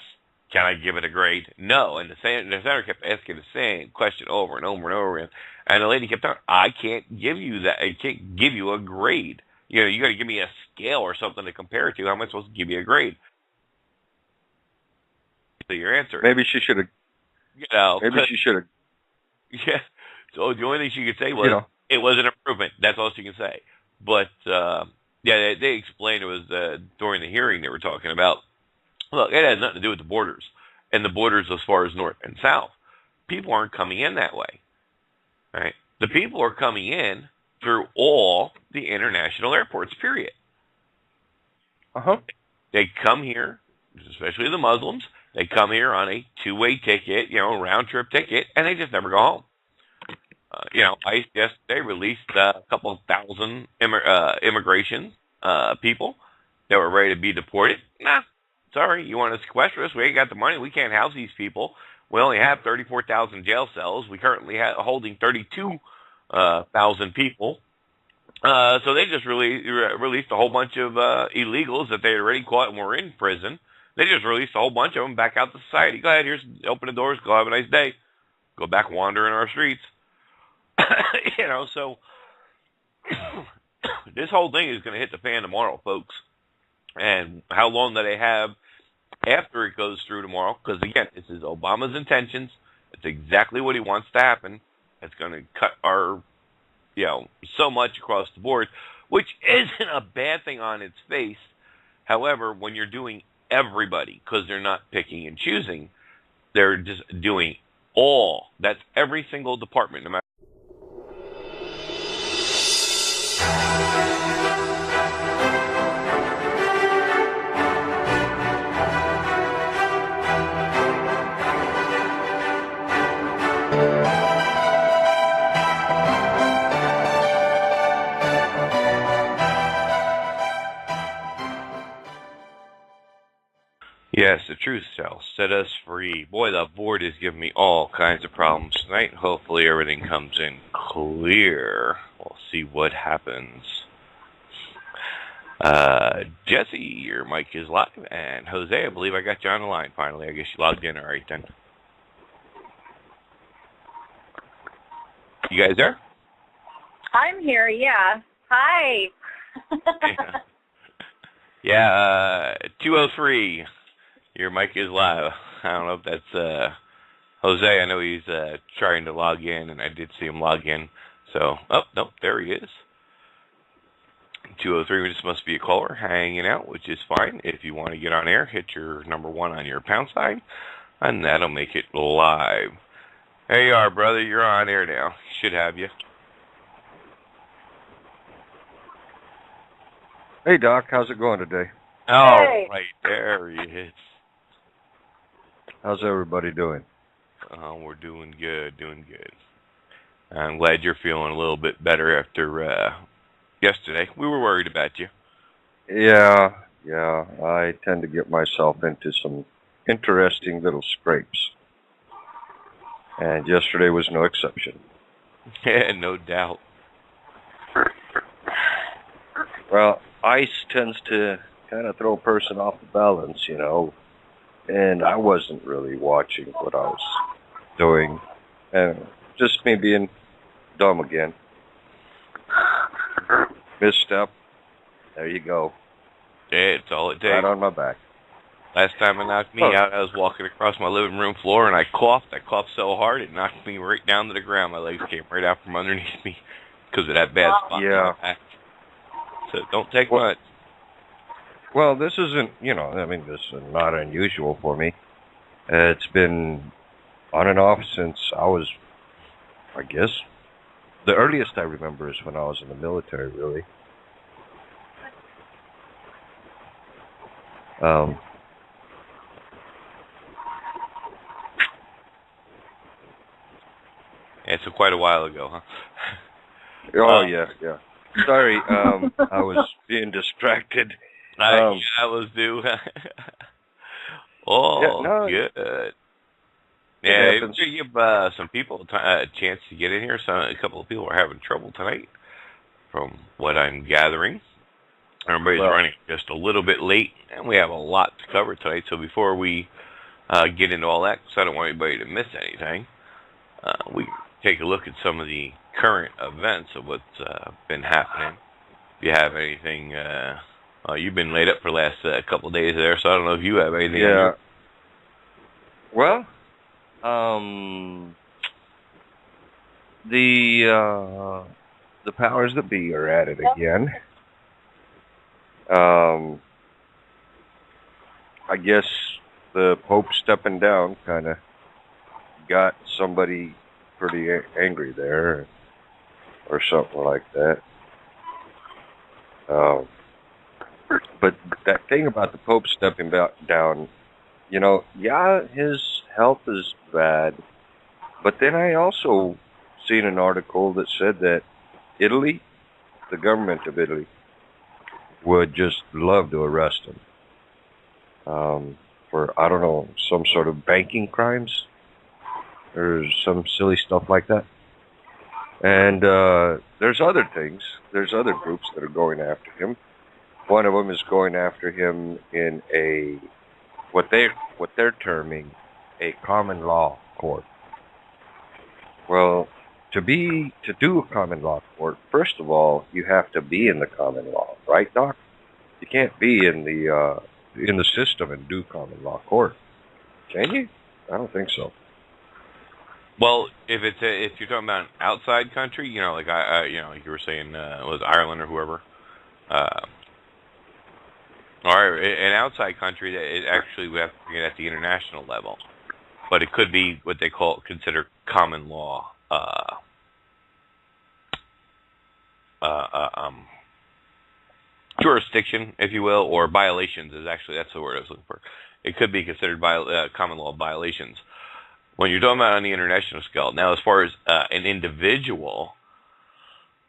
Can I give it a grade? No. And the senator kept asking the same question over and over and over again. And the lady kept telling, I can't give you that. I can't give you a grade. You got to give me a scale or something to compare it to. How am I supposed to give you a grade? So your answer. Maybe she should have. Maybe she should have. Yeah. So the only thing she could say was, it was an improvement. That's all she can say. But, they explained it was during the hearing they were talking about. Look, it has nothing to do with the borders. And the borders as far as north and south. People aren't coming in that way. Right? The people are coming in through all the international airports, period. Uh-huh. They come here, especially the Muslims, they come here on a two-way ticket, round-trip ticket, and they just never go home. ICE yesterday released a couple of thousand immigration people that were ready to be deported. Nah, sorry, you want to sequester us? We ain't got the money. We can't house these people. We only have 34,000 jail cells. We currently holding 32,000 people. So they just released a whole bunch of illegals that they had already caught and were in prison. They just released a whole bunch of them back out to society. Go ahead, open the doors. Go have a nice day. Go back wandering our streets. So this whole thing is going to hit the fan tomorrow, folks. And how long do they have after it goes through tomorrow? Because, again, this is Obama's intentions. It's exactly what he wants to happen. It's going to cut our, so much across the board, which isn't a bad thing on its face. However, when you're doing everybody, because they're not picking and choosing, they're just doing all. That's every single department, no matter. Yes, the truth shall set us free. Boy, the board is giving me all kinds of problems tonight. Hopefully everything comes in clear. We'll see what happens. Jesse, your mic is live. And Jose, I believe I got you on the line finally. I guess you logged in all right then. You guys there? I'm here, yeah. Hi. Yeah, 203. Your mic is live. I don't know if that's Jose. I know he's trying to log in, and I did see him log in. So, no, there he is. 203, this must be a caller hanging out, which is fine. If you want to get on air, hit your number 1 on your pound sign, and that'll make it live. There you are, brother. You're on air now. Should have you. Hey, Doc. How's it going today? Oh, hey. Right there he is. How's everybody doing? We're doing good, I'm glad you're feeling a little bit better after yesterday. We were worried about you. Yeah. I tend to get myself into some interesting little scrapes. And yesterday was no exception. Yeah, no doubt. Well, ice tends to kind of throw a person off the balance, and I wasn't really watching what I was doing. And just me being dumb again. Misstep. There you go. Yeah, it's all it takes. Right on my back. Last time it knocked me out, I was walking across my living room floor, and I coughed. I coughed so hard, it knocked me right down to the ground. My legs came right out from underneath me because of that bad spot on my back. So don't take much. Well, this isn't, this is not unusual for me. It's been on and off since I was, I guess, the earliest I remember is when I was in the military, really. Yeah, so quite a while ago, huh? Oh, yeah. Sorry, I was being distracted. I was due. Good. Yeah, you give some people a chance to get in here. A couple of people are having trouble tonight, from what I'm gathering. Everybody's running just a little bit late, and we have a lot to cover tonight. So before we get into all that, because I don't want anybody to miss anything, we take a look at some of the current events of what's been happening. If you have anything, you've been laid up for the last couple of days there, so I don't know if you have anything. Yeah. Well, the powers that be are at it again. I guess the Pope stepping down kind of got somebody pretty angry there, or something like that. But that thing about the Pope stepping down, his health is bad. But then I also seen an article that said that Italy, the government of Italy, would just love to arrest him for, I don't know, some sort of banking crimes or some silly stuff like that. And there's other things. There's other groups that are going after him. One of them is going after him in a what they're terming a common law court. Well, to do a common law court, first of all, you have to be in the common law, right, Doc? You can't be in the system and do common law court, can you? I don't think so. Well, if you're talking about an outside country, like like you were saying, was Ireland or whoever, or an outside country, that it actually we have to bring it at the international level, but it could be what they consider common law. Jurisdiction, if you will, or violations that's the word I was looking for. It could be considered common law violations. When you're talking about on the international scale, now as far as an individual,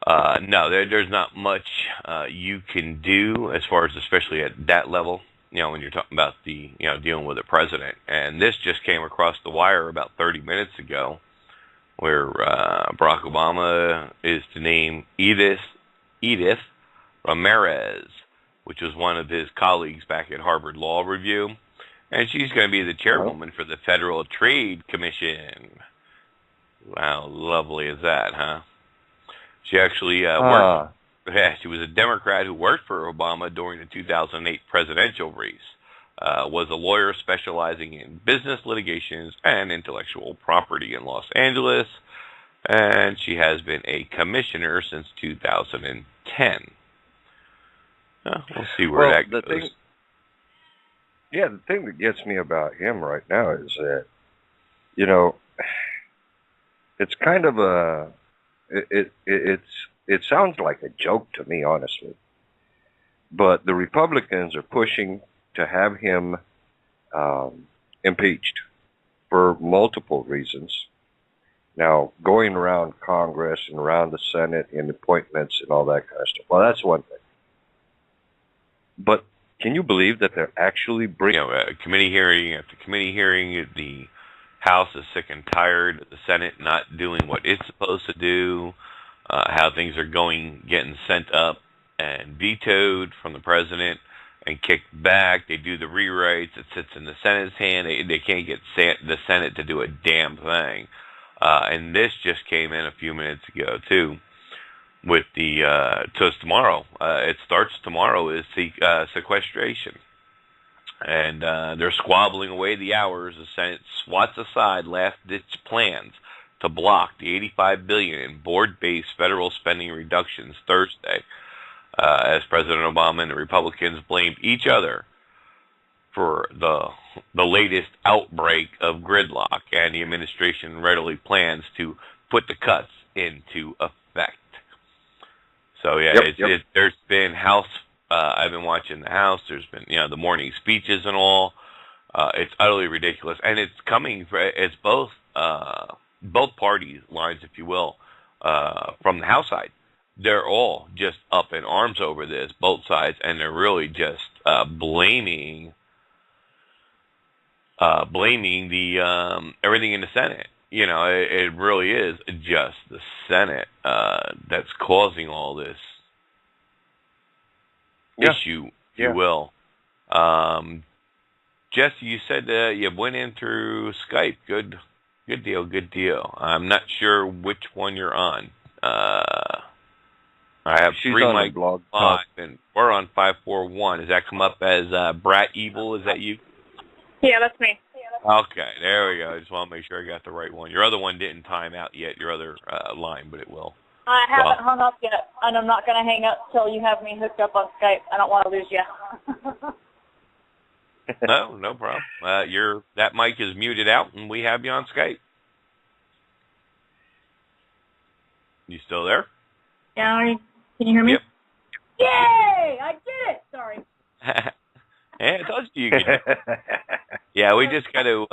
no, there's not much you can do as far as, especially at that level. When you're talking about dealing with a president, and this just came across the wire about 30 minutes ago, where Barack Obama is to name Edith Ramirez, which was one of his colleagues back at Harvard Law Review. And she's going to be the chairwoman for the Federal Trade Commission. How lovely is that, huh? She actually worked. Yeah, she was a Democrat who worked for Obama during the 2008 presidential race. Was a lawyer specializing in business litigations and intellectual property in Los Angeles. And she has been a commissioner since 2010. We'll see where that goes. The thing that gets me about him right now is that, it's kind of it sounds like a joke to me, honestly. But the Republicans are pushing to have him impeached for multiple reasons. Now, going around Congress and around the Senate and appointments and all that kind of stuff, well, that's one thing. But can you believe that they're actually bringing... committee hearing after committee hearing, the House is sick and tired of the Senate not doing what it's supposed to do, how things are getting sent up and vetoed from the president and kicked back. They do the rewrites. It sits in the Senate's hand. They can't get the Senate to do a damn thing. And this just came in a few minutes ago, too. With so it's tomorrow. It starts tomorrow is sequestration. And they're squabbling away the hours. The Senate swats aside last-ditch plans to block the $85 billion in board-based federal spending reductions Thursday, as President Obama and the Republicans blamed each other for the latest outbreak of gridlock, and the administration readily plans to put the cuts into effect. So there's been House. I've been watching the House. There's been the morning speeches and all. It's utterly ridiculous, and it's coming. It's both party lines, if you will, from the House side. They're all just up in arms over this, both sides, and they're really just blaming the everything in the Senate. It really is just the Senate that's causing all this issue, if you will. Jesse, you said you went in through Skype. Good deal. I'm not sure which one you're on. I have She's 3 on mic blog talk, and we're on 541. Does that come up as Brat Evil? Is that you? Yeah, that's me. Okay, there we go. I just want to make sure I got the right one. Your other one didn't time out yet, your other line, but it will. I haven't hung up yet, and I'm not going to hang up till you have me hooked up on Skype. I don't want to lose you. No problem. That mic is muted out, and we have you on Skype. You still there? Yeah, can you hear me? Yep. Yay! I did it! Sorry. Yeah, I told you could do it. Yeah, we just got to,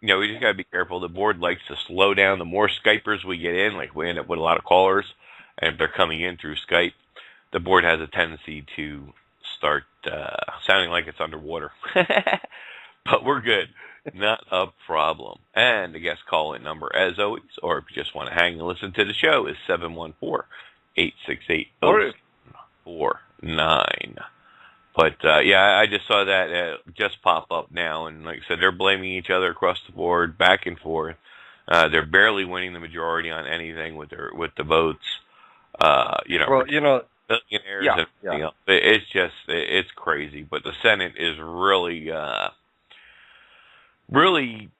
we just got to be careful. The board likes to slow down. The more Skypers we get in, like we end up with a lot of callers, and if they're coming in through Skype, the board has a tendency to start sounding like it's underwater. But we're good. Not a problem. And the guest call-in number, as always, or if you just want to hang and listen to the show, is 714-868-0449. But, yeah, I just saw that just pop up now. And like I said, they're blaming each other across the board, back and forth. They're barely winning the majority on anything with the votes. Well, billionaires and everything else. It's crazy. But the Senate is really, we're going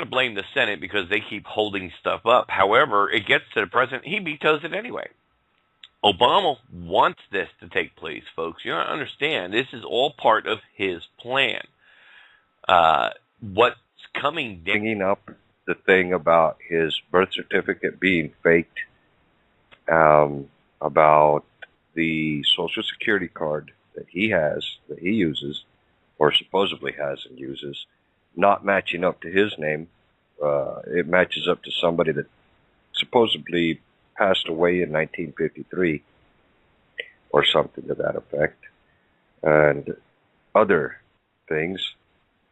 to blame the Senate because they keep holding stuff up. However, it gets to the president. He vetoes it anyway. Obama wants this to take place, folks. You don't understand. This is all part of his plan. What's coming down? Bringing up the thing about his birth certificate being faked, about the Social Security card that he uses, or supposedly has and uses, not matching up to his name. It matches up to somebody that supposedly passed away in 1953 or something to that effect, and other things.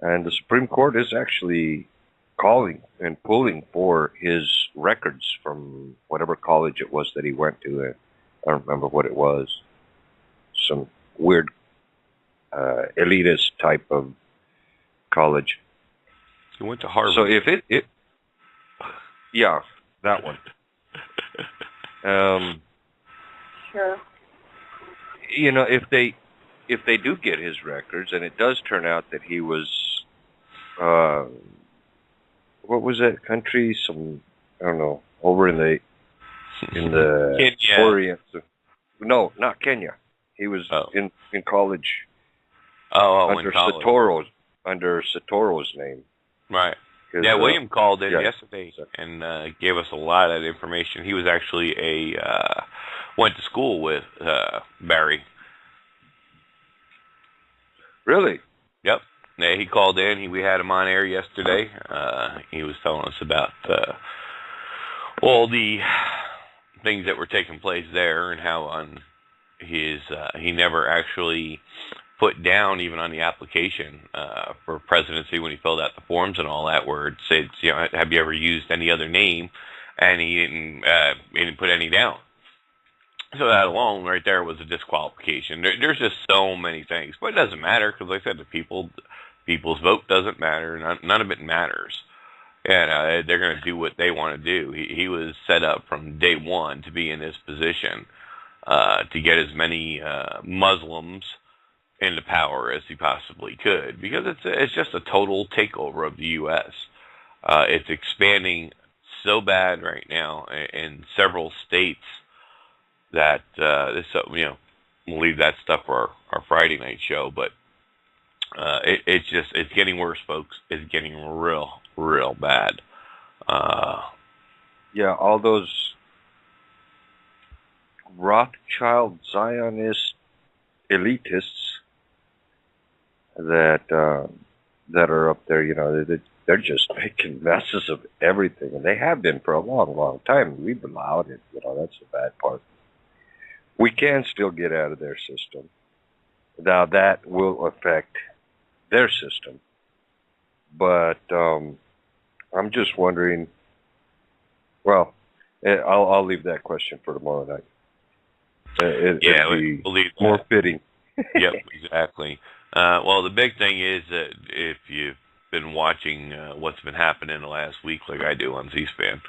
And the Supreme Court is actually calling and pulling for his records from whatever college it was that he went to. I don't remember what it was. Some weird elitist type of college. He went to Harvard. So if yeah, that one. Sure. If they do get his records, and it does turn out that he was, what was that country? I don't know, over in the Kenya. Orient. No, not Kenya. He was in college. Under Satoro's name. Right. Yeah, William called in yesterday and gave us a lot of information. He was actually went to school with Barry. Really? Yep. Yeah, he called in. We had him on air yesterday. He was telling us about all the things that were taking place there and how on he never actually put down, even on the application for presidency when he filled out the forms and all that, where it said, have you ever used any other name? And he didn't put any down. So that alone, right there, was a disqualification. There's just so many things, but it doesn't matter because, like I said, people's vote doesn't matter. None of it matters, and they're going to do what they want to do. He was set up from day one to be in this position to get as many Muslims into power as he possibly could, because it's just a total takeover of the U.S. It's expanding so bad right now in several states that we'll leave that stuff for our Friday night show. But it's getting worse, folks. It's getting real bad. All those Rothschild Zionist elitists that are up there, they're just making messes of everything, and they have been for a long time. We've allowed it. That's the bad part. We can still get out of their system. Now that will affect their system, but I'm just wondering. Well, I'll leave that question for tomorrow night. It'd be more fitting. Yep, exactly. Well, the big thing is that if you've been watching what's been happening the last week, like I do on C-SPAN,